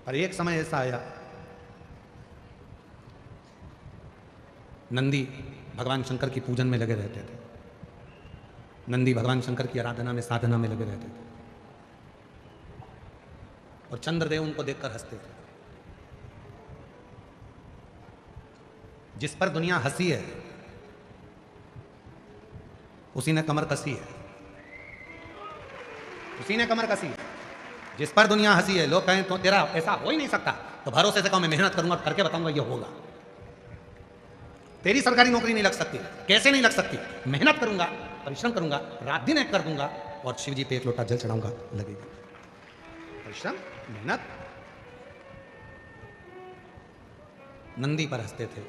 पर एक समय ऐसा आया, नंदी भगवान शंकर की पूजन में लगे रहते थे, नंदी भगवान शंकर की आराधना में, साधना में लगे रहते थे, और चंद्रदेव उनको देखकर हंसते थे। जिस पर दुनिया हंसी है उसी ने कमर कसी है, उसी ने कमर कसी है। जिस पर दुनिया हंसी है, लोग कहें तो तेरा ऐसा हो ही नहीं सकता, तो भरोसे से कहूं मैं मेहनत करूंगा, करके बताऊंगा ये होगा। तेरी सरकारी नौकरी नहीं लग सकती, कैसे नहीं लग सकती, मेहनत करूंगा, परिश्रम करूंगा, रात दिन एक कर दूंगा, और शिव जी पे एक लोटा जल चढ़ाऊंगा, लगेगा। परिश्रम, मेहनत। नंदी पर हंसते थे,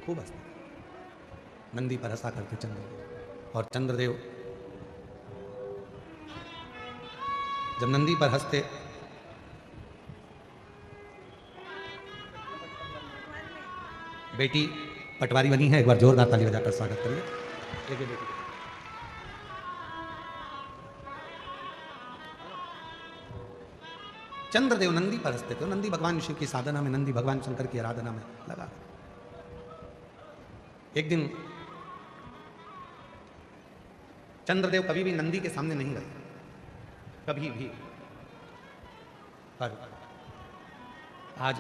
खूब हंसते थे, नंदी पर हंसा करते चंद्रदेव। और चंद्रदेव जब नंदी पर हंसते, बेटी पटवारी बनी है, एक बार जोरदार ताली बजाकर स्वागत करिए। बेटी चंद्रदेव नंदी पर हंसते थे, नंदी भगवान शिव की साधना में, नंदी भगवान शंकर की आराधना में लगा। एक दिन चंद्रदेव कभी भी नंदी के सामने नहीं गए, कभी भी। पर आज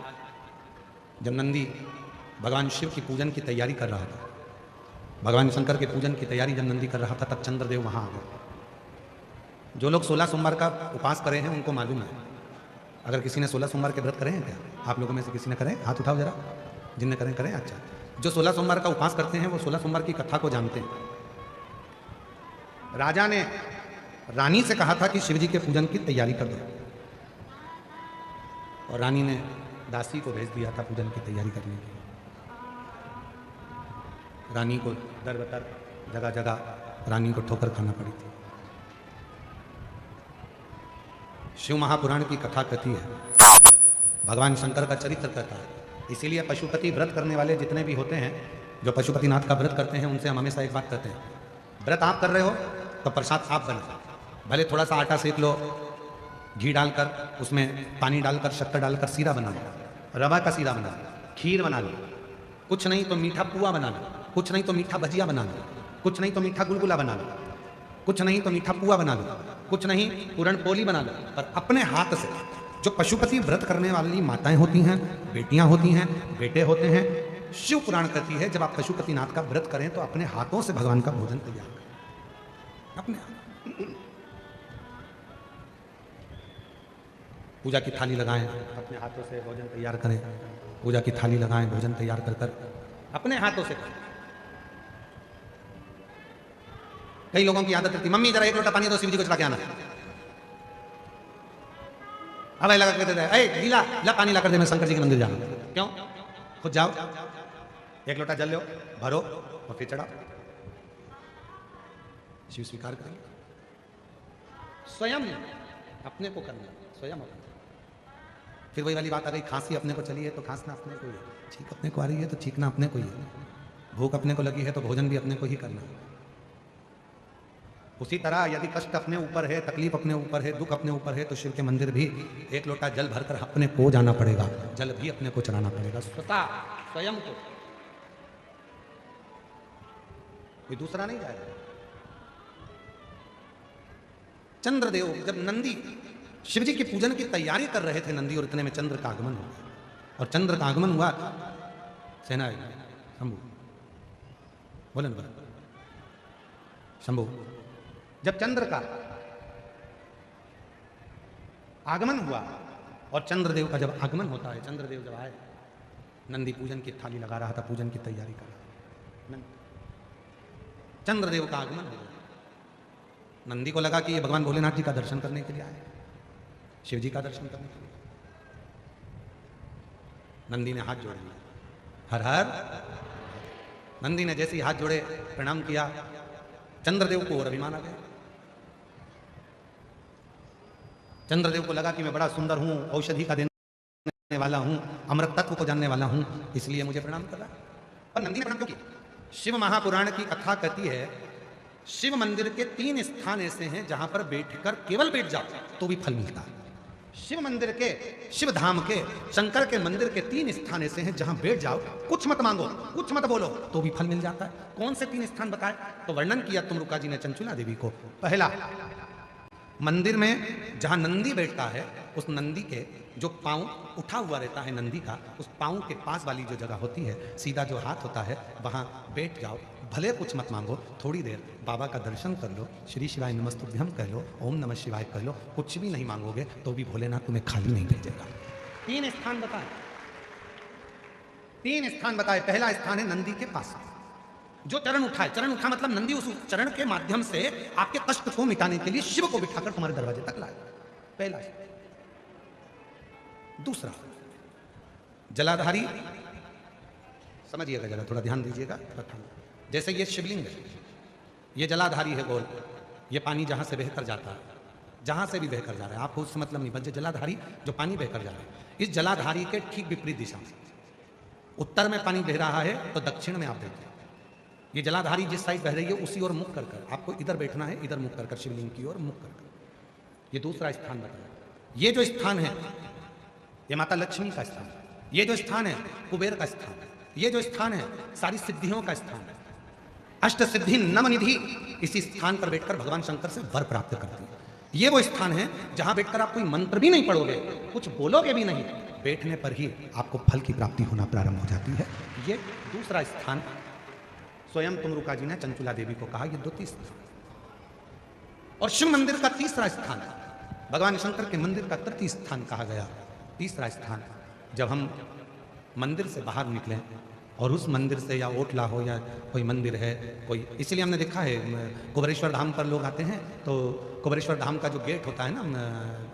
जब नंदी भगवान शिव की पूजन की तैयारी कर रहा था, भगवान शंकर के पूजन की तैयारी जब नंदी कर रहा था, तब चंद्रदेव वहां आ गए। जो लोग 16 सोमवार का उपवास करे हैं उनको मालूम है। अगर किसी ने 16 सोमवार के व्रत करे हैं क्या? आप लोगों में से किसी ने करें? हाथ उठाओ जरा, जिनने करें करें। अच्छा, जो 16 सोमवार का उपवास करते हैं वो 16 सोमवार की कथा को जानते हैं। राजा ने रानी से कहा था कि शिव जी के पूजन की तैयारी कर दो, और रानी ने दासी को भेज दिया था पूजन की तैयारी करने के लिए। रानी को दर बतर जगह जगह रानी को ठोकर खाना पड़ी थी। शिव महापुराण की कथा कथी है, भगवान शंकर का चरित्र कहता है। इसीलिए पशुपति व्रत करने वाले जितने भी होते हैं, जो पशुपतिनाथ का व्रत करते हैं, उनसे हम हमेशा एक बात कहते हैं, व्रत आप कर रहे हो तो प्रसाद आप बना, भले थोड़ा सा आटा सेक लो, घी डालकर उसमें पानी डालकर शक्कर डालकर सीरा बना लो, रवा का सीरा बना लो, खीर बना लो, कुछ नहीं तो मीठा पुआ बना लो, कुछ नहीं तो मीठा भजिया बना लो, कुछ नहीं तो मीठा गुलगुला बना लो, कुछ नहीं तो मीठा पुआ बना लो, कुछ नहीं पूरण पोली बना लो। पर अपने हाथ से, जो पशुपति व्रत करने वाली माताएं होती हैं, बेटियां होती हैं, बेटे होते हैं, शिव पुराण कहती है जब आप पशुपतिनाथ का व्रत करें तो अपने हाथों से भगवान का भोजन तैयार करें। अपने पूजा की थाली लगाएं, अपने हाथों से भोजन तैयार करें, पूजा की थाली लगाएं, भोजन तैयार कर कर अपने हाथों से करें। कई लोगों की आदत रहती, मम्मी जरा एक लोटा पानी दो, शिव जी को चला के आना। अब लगा के देते हैं, गीला ला पानी ला कर दे, मैं शंकर जी के मंदिर जाना। क्यों? खुद जाओ, एक लोटा जल लो, भरो और फिर चढ़ाओ, शिव स्वीकार करेंगे। स्वयं अपने को करना, स्वयं अपने। फिर वही वाली बात आ गई, खांसी अपने को चली है तो खांसना अपने को ही है, छींक अपने को आ रही है तो छींकना अपने को ही है, भूख अपने को लगी है तो भोजन भी अपने को ही करना है। उसी तरह यदि कष्ट अपने ऊपर है, तकलीफ अपने ऊपर है, दुख अपने ऊपर है, तो शिव के मंदिर भी एक लोटा जल भरकर अपने को जाना पड़ेगा, जल भी अपने को चढ़ाना पड़ेगा, स्वतः स्वयं को, कोई दूसरा नहीं जाएगा। चंद्रदेव जब नंदी शिव जी की पूजन की तैयारी कर रहे थे नंदी, और इतने में चंद्र का आगमन हुआ, और चंद्र का आगमन हुआ, सेना शंभु बोले न शंभु, जब चंद्र का आगमन हुआ, और चंद्रदेव का जब आगमन होता है, चंद्रदेव जब आए, नंदी पूजन की थाली लगा रहा था, पूजन की तैयारी कर रहा था, चंद्रदेव का आगमन हुआ, नंदी को लगा कि ये भगवान भोलेनाथ जी का दर्शन करने के लिए आए, शिव जी का दर्शन करने के लिए। नंदी ने हाथ जोड़ लिया, हर हर। नंदी ने जैसे ही हाथ जोड़े, प्रणाम किया, चंद्रदेव को और अभिमान आ गया। चंद्रदेव को लगा कि मैं बड़ा सुंदर हूं, औषधि का देने वाला हूं, अमृत तत्व को जानने वाला हूं, इसलिए मुझे प्रणाम कर रहा है। पर नंदी ने प्रणाम क्यों किया? शिव महापुराण की कथा कहती है, शिव मंदिर के 3 स्थान ऐसे हैं जहां पर बैठकर केवल बैठ जाओ तो भी फल मिलता है। शिव मंदिर के, शिव धाम के, शंकर के मंदिर के 3 स्थान ऐसे हैं जहां बैठ जाओ, कुछ मत मांगो, कुछ मत बोलो, तो भी फल मिल जाता है। कौन से 3 स्थान बताए? तो वर्णन किया तुमरुका जी ने चंचुला देवी को। पहला, मंदिर में जहां नंदी बैठता है, उस नंदी के जो पांव उठा हुआ रहता है नंदी का, उस पांव के पास वाली जो जगह होती है, सीधा जो हाथ होता है, वहां बैठ जाओ, भले कुछ मत मांगो, थोड़ी देर बाबा का दर्शन कर लो, श्री शिवाय नमस्तुभ्यम कह लो, ओम नमः शिवाय कह लो, कुछ भी नहीं मांगोगे तो भी भोलेनाथ तुम्हें खाली नहीं भेजेगा। 3 स्थान बताए, 3 स्थान बताए। पहला स्थान है नंदी के पास, जो चरण उठाए, चरण उठा मतलब नंदी उस चरण के माध्यम से आपके कष्ट को मिटाने के लिए शिव को बिठाकर तुम्हारे दरवाजे तक लाए, पहला। दूसरा, जलाधारी, समझिएगा जरा, थोड़ा ध्यान दीजिएगा। जैसे ये शिवलिंग है, ये जलाधारी है गोल, ये पानी जहां से बहकर जाता है, जहां से भी बहकर जा रहा है, आपको उससे मतलब नहीं, बस जलाधारी जो पानी बहकर जा रहा है, इस जलाधारी के ठीक विपरीत दिशा में, उत्तर में पानी बह रहा है तो दक्षिण में आप देखिए, ये जलाधारी जिस साइड बह रही है उसी ओर मुख कर कर आपको इधर बैठना है, इधर मुख कर कर, शिवलिंग की ओर मुख कर कर। ये दूसरा स्थान बताया। ये जो स्थान है, ये माता लक्ष्मी का स्थान है, ये जो स्थान है कुबेर का स्थान है, ये जो स्थान है सारी सिद्धियों का स्थान है, अष्ट सिद्धि नवनिधि इसी स्थान पर बैठकर भगवान शंकर से वर प्राप्त करते हैं। ये वो स्थान है जहां बैठकर आप कोई मंत्र भी नहीं पढ़ोगे, कुछ बोलोगे भी नहीं, बैठने पर ही आपको फल की प्राप्ति होना प्रारंभ हो जाती है। ये दूसरा स्थान स्वयं तुमरुका जी ने चंचुला देवी को कहा, ये 2 स्थान। और शिव मंदिर का तीसरा स्थान, भगवान शंकर के मंदिर का तृतीय स्थान कहा गया। तीसरा स्थान, जब हम मंदिर से बाहर निकलें और उस मंदिर से या ओटला हो या कोई मंदिर है कोई, इसलिए हमने देखा है कुबेरेश्वर धाम पर लोग आते हैं तो कुबेरेश्वर धाम का जो गेट होता है ना,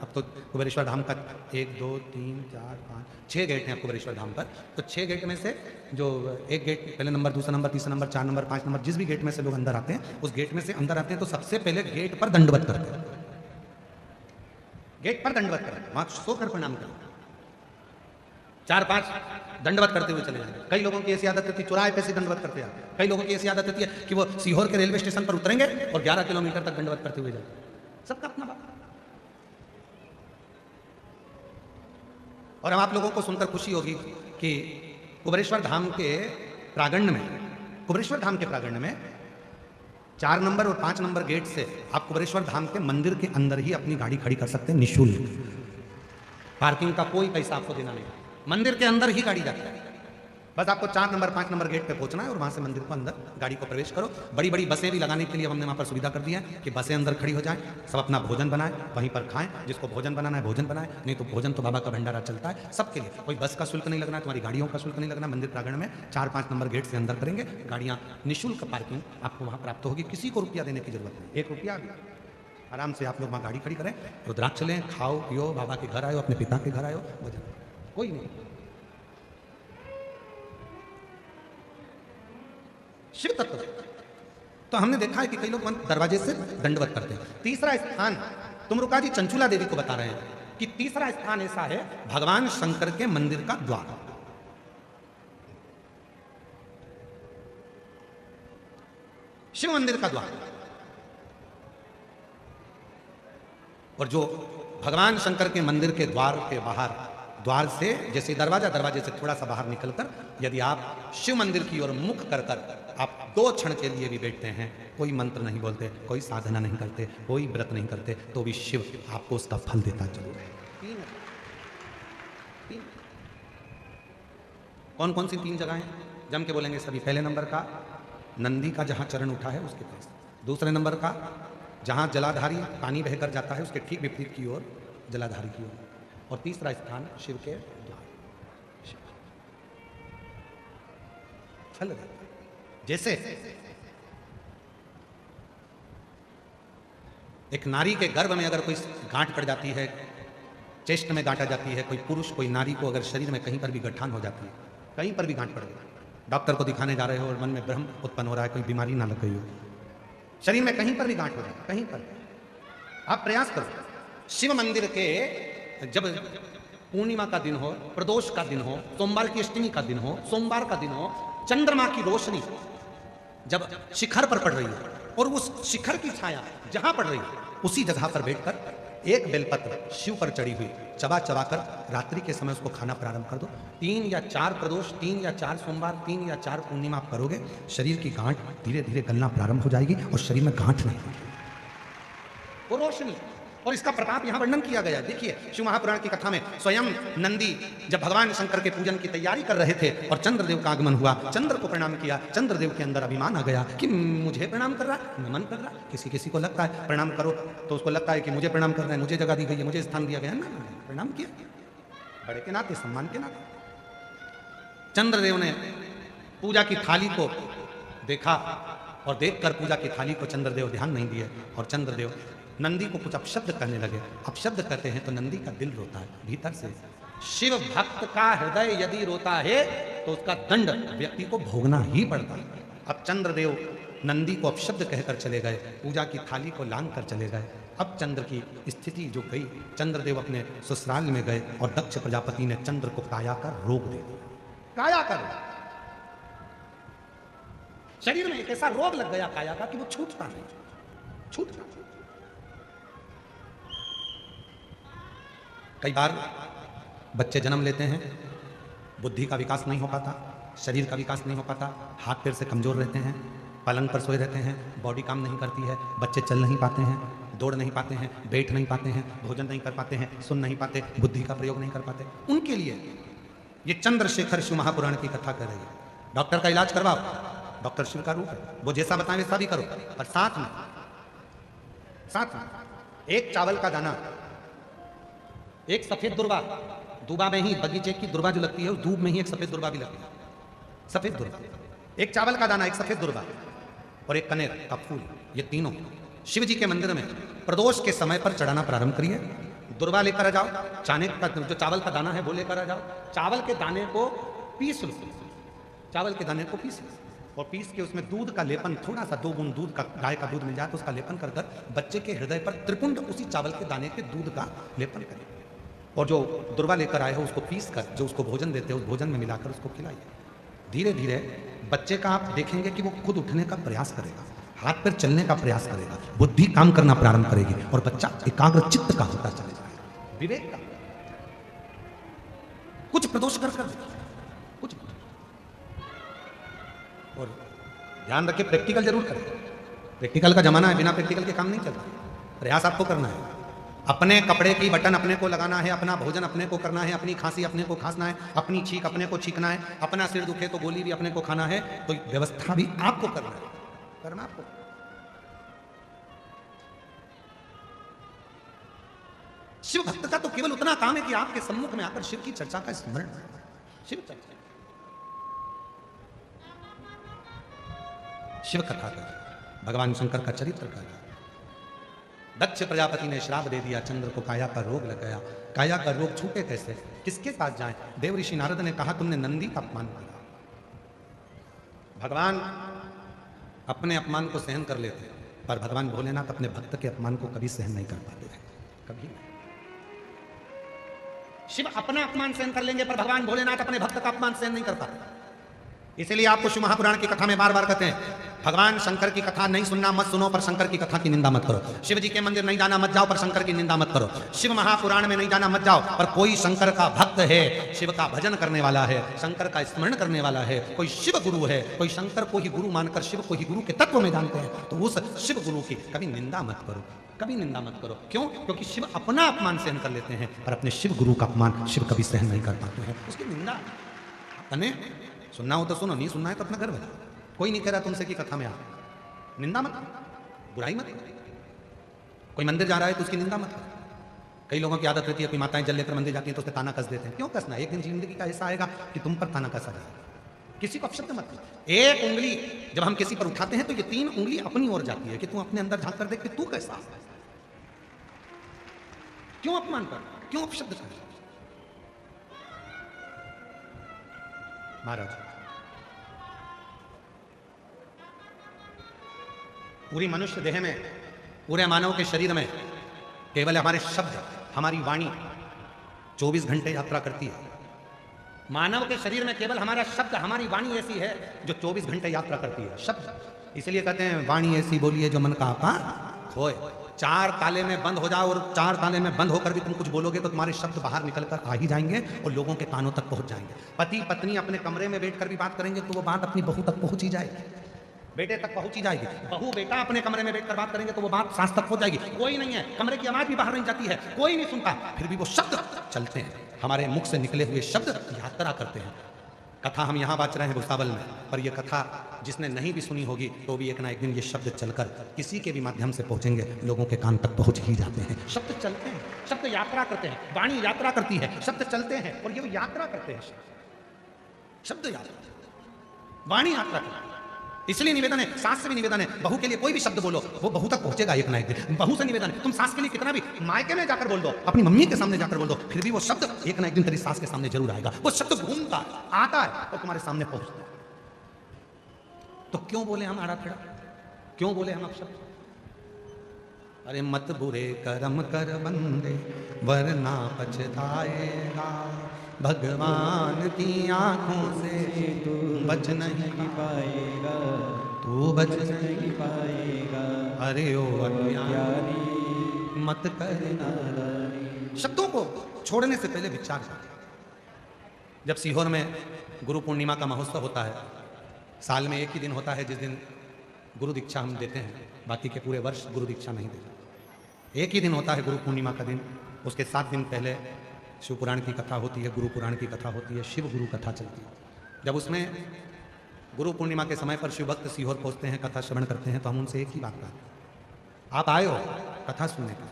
अब तो कुबेरेश्वर धाम का 1 2 3 4 5 6 गेट हैं कुबेरेश्वर धाम पर। तो 6 गेट में से जो एक गेट पहले नंबर, दूसरा नंबर, तीसरा नंबर, 4 नंबर, 5 नंबर, जिस भी गेट में से लोग अंदर आते हैं उस गेट में से अंदर आते हैं तो सबसे पहले गेट पर दंडवत करते हैं, गेट पर दंडवत करें, वहां सोकर प्रणाम करें, 4-5 दंडवत करते हुए चले जाएंगे। कई लोगों की ऐसी आदत होती है चौराहे पे से दंडवत करते हैं, कई लोगों की ऐसी आदत होती है कि वो सीहोर के रेलवे स्टेशन पर उतरेंगे और 11 किलोमीटर तक दंडवत करते हुए जाएंगे। सबका अपना बात। और हम आप लोगों को सुनकर खुशी होगी कि कुबेरेश्वर धाम के प्रांगण में, कुबेरेश्वर धाम के प्रांगण में 4 नंबर और 5 नंबर गेट से आप कुबेरेश्वर धाम के मंदिर के अंदर ही अपनी गाड़ी खड़ी कर सकते हैं निःशुल्क। पार्किंग का कोई पैसा आपको देना नहीं, मंदिर के अंदर ही गाड़ी जाती है। बस आपको 4 नंबर 5 नंबर गेट पे पहुंचना है और वहां से मंदिर को अंदर गाड़ी को प्रवेश करो। बड़ी बड़ी बसें भी लगाने के लिए हमने वहां पर सुविधा कर दी है कि बसें अंदर खड़ी हो जाएं, सब अपना भोजन बनाए वहीं पर खाएं, जिसको भोजन बनाना है भोजन बनाए, नहीं तो भोजन तो बाबा का भंडारा चलता है सबके लिए। कोई बस का शुल्क नहीं लगना, तुम्हारी गाड़ियों का शुल्क नहीं लगना। मंदिर प्रांगण में 4-5 नंबर गेट से अंदर करेंगे, गाड़ियां निःशुल्क पार्किंग आपको वहां प्राप्त होगी, किसी को रुपया देने की जरूरत नहीं, 1 रुपया भी। आराम से आप लोग वहां गाड़ी खड़ी करें, रुद्राक्ष लें, खाओ पियो, बाबा के घर आयो, अपने पिता के घर आयो, भोजन कोई नहीं। शिव तत्व। तो हमने देखा है कि कई लोग दरवाजे से दंडवत करते हैं। तीसरा स्थान तुमरुका जी चंचुला देवी को बता रहे हैं कि तीसरा स्थान ऐसा है भगवान शंकर के मंदिर का द्वार। शिव मंदिर का द्वार। और जो भगवान शंकर के मंदिर के द्वार के बाहर, द्वार से जैसे दरवाजे से थोड़ा सा बाहर निकलकर यदि आप शिव मंदिर की ओर मुख कर आप 2 क्षण के लिए भी बैठते हैं, कोई मंत्र नहीं बोलते, कोई साधना नहीं करते, कोई व्रत नहीं करते, तो भी शिव आपको उसका फल देता जरूर है। 3 कौन कौन सी 3 जगहें जम के बोलेंगे सभी। पहले नंबर का नंदी का जहां चरण उठा है उसके पास, दूसरे नंबर का जहां जलाधारी पानी बहकर जाता है उसके ठीक विपरीत की ओर, जलाधारी की ओर, और तीसरा स्थान शिव के द्वार। फल जैसे एक नारी के गर्भ में अगर कोई गांठ पड़ जाती है, चेस्ट में गांठ आ जाती है, कोई पुरुष कोई नारी को अगर शरीर में कहीं पर भी गठान हो जाती है, कहीं पर भी गांठ पड़ गई, डॉक्टर को दिखाने जा रहे हो और मन में भ्रम उत्पन्न हो रहा है कोई बीमारी ना लग गई हो, शरीर में कहीं पर भी गांठ हो जाए, कहीं पर आप प्रयास करो। शिव मंदिर के जब पूर्णिमा का दिन हो, प्रदोष का दिन हो, सोमवार की अष्टमी का दिन हो, सोमवार का दिन हो, चंद्रमा की रोशनी जब शिखर पर पड़ रही है और उस शिखर की छाया जहां पड़ रही है उसी जगह पर बैठकर एक बेलपत्र शिव पर चढ़ी हुई चबा चबा कर रात्रि के समय उसको खाना प्रारंभ कर दो। 3 या 4 प्रदोष, 3 या 4 सोमवार, 3 या 4 पूर्णिमा आप करोगे, शरीर की गांठ धीरे धीरे गलना प्रारंभ हो जाएगी और शरीर में गांठ नहीं होगी, वो रोशनी। और इसका प्रताप यहां वर्णन किया गया। देखिए शिव महापुराण की कथा में स्वयं नंदी जब भगवान शंकर के पूजन की तैयारी कर रहे थे और चंद्रदेव का आगमन हुआ, चंद्र को प्रणाम किया, चंद्रदेव के अंदर अभिमान आ गया कि मुझे प्रणाम कर रहा है, नमन कर रहा है। किसी किसी को लगता है प्रणाम करो तो उसको लगता है कि मुझे प्रणाम करना है, मुझे जगह दी गई है, मुझे स्थान दिया गया है ना, प्रणाम किया बड़े के नाते, सम्मान के नाते। चंद्रदेव ने पूजा की थाली को देखा और देखकर पूजा की थाली को चंद्रदेव ध्यान नहीं दिए और चंद्रदेव नंदी को कुछ अपशब्द करने लगे। अपशब्द करते हैं तो नंदी का दिल रोता है भीतर से। शिव भक्त का हृदय यदि रोता है तो उसका दंड व्यक्ति को भोगना ही पड़ता है। अब चंद्रदेव नंदी को अपशब्द कहकर चले गए, पूजा की थाली को लांग कर चले गए। अब चंद्र की स्थिति जो गई, चंद्रदेव अपने ससुराल में गए और दक्ष प्रजापति ने चंद्र को काया का रोग दे दिया। काया का शरीर में एक ऐसा रोग लग गया काया का कि वो छूटता नहीं, छूटता। कई बार बच्चे जन्म लेते हैं, बुद्धि का विकास नहीं हो पाता, शरीर का विकास नहीं हो पाता, हाथ पैर से कमजोर रहते हैं, पलंग पर सोए रहते हैं, बॉडी काम नहीं करती है, बच्चे चल नहीं पाते हैं, दौड़ नहीं पाते हैं, बैठ नहीं पाते हैं, भोजन नहीं कर पाते हैं, सुन नहीं पाते, बुद्धि का प्रयोग नहीं कर पाते। उनके लिए ये चंद्रशेखर शिव महापुराण की कथा कर रही है। डॉक्टर का इलाज करवाओ, डॉक्टर शिव का रूप है, वो जैसा बताएं वैसा भी करो, और साथ में एक चावल का दाना, एक सफेद दुर्वा, दूबा में ही बगीचे की दुर्वा जो लगती है उस दूब में ही एक सफेद दुर्वा भी लगती है, सफेद दुर्वा, एक चावल का दाना, एक सफेद दुर्वा और एक कनेर का फूल, ये तीनों शिव जी के मंदिर में प्रदोष के समय पर चढ़ाना प्रारंभ करिए। दुर्वा लेकर आ जाओ, चाने का जो चावल का दाना है वो लेकर आ जाओ, चावल के दाने को पीस लो, चावल के दाने को पीस लो और पीस के उसमें दूध का लेपन, थोड़ा सा 2 बूंद दूध का, गाय का दूध मिल जाए तो उसका लेपन कर कर बच्चे के हृदय पर त्रिपुंड उसी चावल के दाने के दूध का लेपन करें और जो दुर्वा लेकर आए हो उसको पीस कर जो उसको भोजन देते हो उस भोजन में मिलाकर उसको खिलाइए। धीरे धीरे बच्चे का आप देखेंगे कि वो खुद उठने का प्रयास करेगा, हाथ पैर चलने का प्रयास करेगा, बुद्धि काम करना प्रारंभ करेगी और बच्चा एकाग्र चित्त का होता चले जाएगा, विवेक का। कुछ प्रदोष कर कुछ, और ध्यान रखिए प्रैक्टिकल जरूर करें, प्रैक्टिकल का जमाना है, बिना प्रैक्टिकल के काम नहीं चलता। प्रयास आपको करना है, अपने कपड़े की बटन अपने को लगाना है, अपना भोजन अपने को करना है, अपनी खांसी अपने को खांसना है, अपनी छींक अपने को छींकना है, अपना सिर दुखे तो गोली भी अपने को खाना है, तो व्यवस्था भी आपको करना है, करना आपको। शिव भक्त का तो केवल उतना काम है कि आपके सम्मुख में आकर शिव की चर्चा का स्मरण, शिव चर्चा, शिव कथा कर, भगवान शंकर का चरित्र कर। दक्ष प्रजापति ने श्राप दे दिया, चंद्र को काया का रोग लग गया, काया का रोग छूटे कैसे, किसके पास जाएं? देव ऋषि नारद ने कहा तुमने नंदी का अपमान किया। भगवान अपने अपमान को सहन कर लेते हैं, पर भगवान भोलेनाथ अपने भक्त के अपमान को कभी सहन नहीं कर पाते हैं, कभी नहीं। शिव अपना अपमान सहन कर लेंगे पर भगवान भोलेनाथ अपने भक्त का अपमान सहन नहीं कर पाते। इसीलिए आपको शिव महापुराण की कथा में बार बार कहते हैं भगवान शंकर की कथा नहीं सुनना मत सुनो, पर शंकर की कथा की निंदा मत करो। शिव जी के मंदिर नहीं जाना मत जाओ, पर शंकर की निंदा मत करो। शिव महापुराण में नहीं जाना मत जाओ, पर कोई शंकर का भक्त है, शिव का भजन करने वाला है, शंकर का स्मरण करने वाला है, कोई शिव गुरु है, कोई शंकर को ही गुरु मानकर शिव को ही गुरु के तत्व में जानते हैं, तो उस शिव गुरु की कभी निंदा मत करो, कभी निंदा मत करो। क्यों? क्योंकि शिव अपना अपमान सहन कर लेते हैं, पर अपने शिव गुरु का अपमान शिव कभी सहन नहीं कर पाते हैं, उसकी निंदा। अने सुनना हो तो सुनो, नहीं सुनना है तो अपना घर बजाओ। कोई नहीं कह रहा तुमसे कि कथा में आ, निंदा मत, बुराई मत। कोई मंदिर जा रहा है तो उसकी निंदा मत। कई लोगों की आदत रहती है, कोई माताएं जल लेकर मंदिर जाती हैं तो उससे ताना कस देते हैं। क्यों कसना? एक दिन जिंदगी का ऐसा आएगा कि तुम पर ताना कसा जाएगा। किसी को अपशब्द मत। एक उंगली जब हम किसी पर उठाते हैं तो ये 3 उंगली अपनी ओर जाती है कि तू अपने अंदर झांक कर देख कि तू कैसा है। क्यों अपमान कर, क्यों अपशब्द कर? महाराज पूरी मनुष्य देह में, पूरे मानव के शरीर में केवल हमारे शब्द, हमारी वाणी 24 घंटे यात्रा करती है। मानव के शरीर में केवल हमारा शब्द, हमारी वाणी ऐसी है जो 24 घंटे यात्रा करती है। शब्द, इसलिए कहते हैं वाणी ऐसी बोलिए जो मन का आपा खोए। 4 ताले में बंद हो जाओ और 4 ताले में बंद होकर भी तुम कुछ बोलोगे तो तुम्हारे शब्द बाहर निकलकर आ ही जाएंगे और लोगों के कानों तक पहुंच जाएंगे। पति पत्नी अपने कमरे में बैठकर भी बात करेंगे तो वो बात अपनी बहू तक पहुंच ही जाएगी, बेटे तक पहुंची जाएगी। बहू बेटा अपने कमरे में बैठकर बात करेंगे तो वो बात सास तक पहुंच जाएगी। कोई नहीं है, कमरे की आवाज भी बाहर नहीं जाती है, कोई नहीं सुनता, फिर भी वो शब्द चलते हैं। हमारे मुख से निकले हुए शब्द यात्रा करते हैं। कथा हम यहाँ बाँच रहे हैं भुसावल में, पर यह कथा जिसने नहीं भी सुनी होगी तो भी एक ना एक दिन ये शब्द चलकर किसी के भी माध्यम से पहुंचेंगे, लोगों के कान तक पहुंच ही जाते हैं। शब्द चलते हैं, शब्द यात्रा करते हैं, वाणी यात्रा करती है, शब्द चलते हैं और ये यात्रा करते हैं। शब्द यात्रा, वाणी यात्रा करती है। इसलिए निवेदन है, सास से भी निवेदन है, बहू के लिए कोई भी शब्द बोलो वो बहू तक पहुंचेगा एक ना एक दिन। बहू से निवेदन है, तुम सास के लिए कितना भी मायके में जाकर बोल दो, अपनी मम्मी के सामने जाकर बोल दो, फिर भी वो शब्द एक ना एक दिन तेरी सास के सामने जरूर आएगा। वो शब्द घूमता आता है और तुम्हारे सामने पहुंचता है। तो क्यों बोले हम आड़ा टेढ़ा, क्यों बोले हम अपशब्द? अरे मत बुरे कर्म कर बंदे वरना पछताएगा, भगवान की आंखों से तू बच नहीं पाएगा, तू बच नहीं पाएगा। अरे ओ अज्ञानी मत करना। शब्दों को छोड़ने से पहले विचार करें। जब सीहोर में गुरु पूर्णिमा का महोत्सव होता है, साल में एक ही दिन होता है जिस दिन गुरु दीक्षा हम देते हैं, बाकी के पूरे वर्ष गुरु दीक्षा नहीं देते। एक ही दिन होता है गुरु पूर्णिमा का दिन, उसके 7 दिन पहले शिव पुराण की कथा होती है, गुरु पुराण की कथा होती है, शिव गुरु कथा चलती है। जब उसमें गुरु पूर्णिमा के समय पर शिव भक्त सीहोर पहुंचते हैं, कथा श्रवण करते हैं, तो हम उनसे एक ही बात कहते हैं, आप आए हो कथा सुनने का,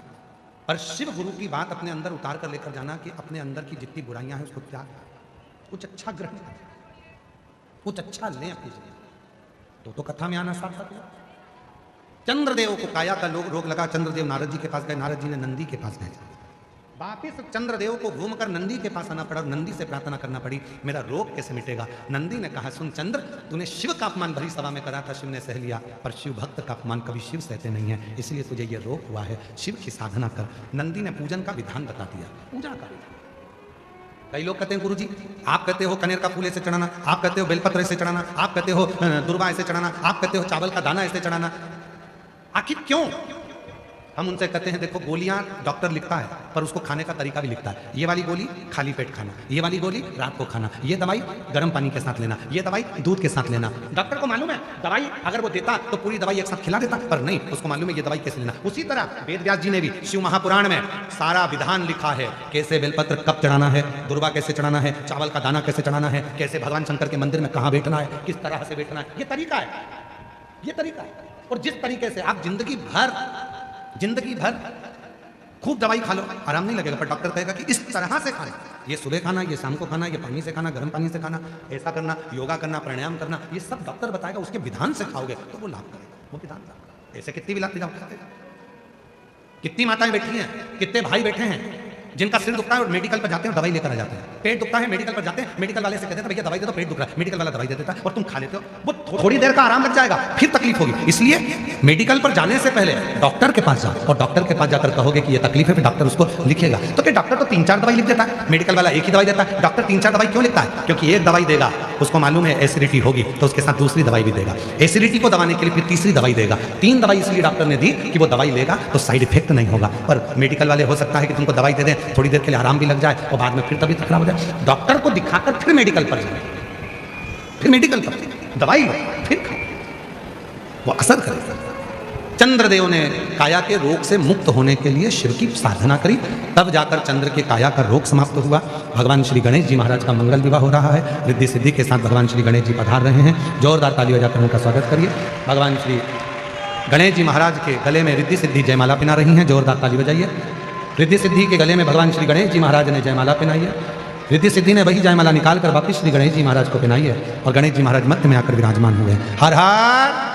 पर शिव गुरु की बात अपने अंदर उतार कर लेकर जाना कि अपने अंदर की जितनी बुराइयां हैं उसको त्याग, कुछ अच्छा ग्रहण कर, कुछ अच्छा लें अपनी जीवन तो कथा में आना सार्थक है। चंद्रदेव को काया का रोग लगा, चंद्रदेव नारद जी के पास गए, नारद जी ने नंदी के पास भेजा। वापिस चंद्रदेव को घूमकर नंदी के पास आना पड़ा और नंदी से प्रार्थना करना पड़ी, मेरा रोग कैसे मिटेगा। नंदी ने कहा, सुन चंद्र, तूने शिव का अपमान भरी सभा में करा था, शिव ने सह लिया, पर शिव भक्त का अपमान कभी शिव सहते नहीं है, इसलिए तुझे ये रोग हुआ है, शिव की साधना कर। नंदी ने पूजन का विधान बता दिया, पूजा का विधान। कई लोग कहते हैं गुरुजी, आप कहते हो कनेर का फूल ऐसे चढ़ाना, आप कहते हो बेलपत्र ऐसे चढ़ाना, आप कहते हो दुर्वा ऐसे चढ़ाना, आप कहते हो चावल का दाना ऐसे चढ़ाना, आखिर क्यों? हम उनसे कहते हैं, देखो गोलियां डॉक्टर लिखता है पर उसको खाने का तरीका भी लिखता है। ये वाली गोली खाली पेट खाना, ये वाली गोली रात को खाना, ये दवाई गर्म पानी के साथ लेना, ये दवाई दूध के साथ लेना। डॉक्टर को मालूम है दवाई अगर वो देता तो पूरी दवाई एक साथ खिला देता, पर नहीं, उसको मालूम है ये दवाई कैसे लेना। उसी तरह वेद व्यास जी ने भी शिव महापुराण में सारा विधान लिखा है, कैसे बेलपत्र कब चढ़ाना है, दुर्वा कैसे चढ़ाना है, चावल का दाना कैसे चढ़ाना है, कैसे भगवान शंकर के मंदिर में कहाँ बैठना है, किस तरह से बैठना है, ये तरीका है, ये तरीका है। और जिस तरीके से आप जिंदगी भर खूब दवाई खा लो, आराम नहीं लगेगा, पर डॉक्टर कहेगा कि इस तरह से खाना, ये सुबह खाना, ये शाम को खाना, ये पानी से खाना, गर्म पानी से खाना, ऐसा करना, योगा करना, प्राणायाम करना, ये सब डॉक्टर बताएगा, उसके विधान से खाओगे तो वो लाभ करेगा, वो विधान लाभ करेगा। ऐसे कितनी विलाप जाओगे, कितनी माताएं बैठी हैं, कितने भाई बैठे हैं जिनका सिर दुखता है और मेडिकल पर जाते हैं और दवाई लेकर आ जाते हैं। पेट दुखता है, मेडिकल पर जाते हैं, मेडिकल वाले से कहते हैं भैया दवाई दे दो, पेट दुख रहा है, मेडिकल वाला दवाई दे देता है और तुम खा लेते हो, वो थोड़ी देर का आराम लग जाएगा, फिर तकलीफ होगी। इसलिए मेडिकल पर जाने से पहले डॉक्टर के पास जाओ और डॉक्टर के पास जाकर कहोगे कि ये तकलीफ है, फिर डॉक्टर उसको लिखेगा। तो क्या डॉक्टर तो 3-4 दवाई लिख देता है, मेडिकल वाला एक ही दवाई देता है। डॉक्टर 3-4 दवाई क्यों लिखता है? क्योंकि एक दवाई देगा, उसको मालूम है एसिडिटी होगी, तो उसके साथ दूसरी दवाई भी देगा, एसिडिटी को दबाने के लिए फिर तीसरी दवाई देगा। 3 दवाई इसलिए डॉक्टर ने दी कि वो दवाई लेगा तो साइड इफेक्ट नहीं होगा। पर मेडिकल वाले हो सकता है कि तुमको दवाई दे दें, थोड़ी देर के लिए आराम भी लग जाए और बाद में फिर तबीयत खराब हो जाए। डॉक्टर को दिखाकर फिर मेडिकल पर जाए, फिर मेडिकल पर दवाई लो, फिर खाओ, वो असर करेगा। चंद्रदेव ने काया के रोग से मुक्त होने के लिए शिव की साधना करी, तब जाकर चंद्र के काया का रोग समाप्त हुआ। भगवान श्री गणेश जी महाराज का मंगल विवाह हो रहा है, रिद्धि सिद्धि के साथ भगवान श्री गणेश जी पधार रहे हैं। जोरदार ताली बजाकर उनका स्वागत करिए। भगवान श्री गणेश जी महाराज के गले में रिद्धि सिद्धि जयमाला पहना रही हैं, जोरदार ताली बजाइए। रिद्धि सिद्धि के गले में भगवान श्री गणेश जी महाराज ने जयमाला पहनाई है। रिद्धि सिद्धि ने वही जयमाला निकाल कर वापिस श्री गणेश जी महाराज को पहनाई है और गणेश जी महाराज मध्य में आकर विराजमान हुए। हर हर।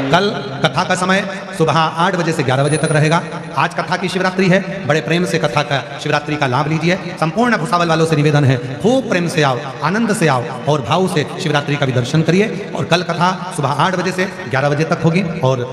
कल कथा का समय सुबह 8 बजे से 11 बजे तक रहेगा। आज कथा की शिवरात्रि है, बड़े प्रेम से कथा का शिवरात्रि का लाभ लीजिए। संपूर्ण भुसावल वालों से निवेदन है, खूब प्रेम से आओ, आनंद से आओ और भाव से शिवरात्रि का भी दर्शन करिए। और कल कथा सुबह 8 बजे से 11 बजे तक होगी और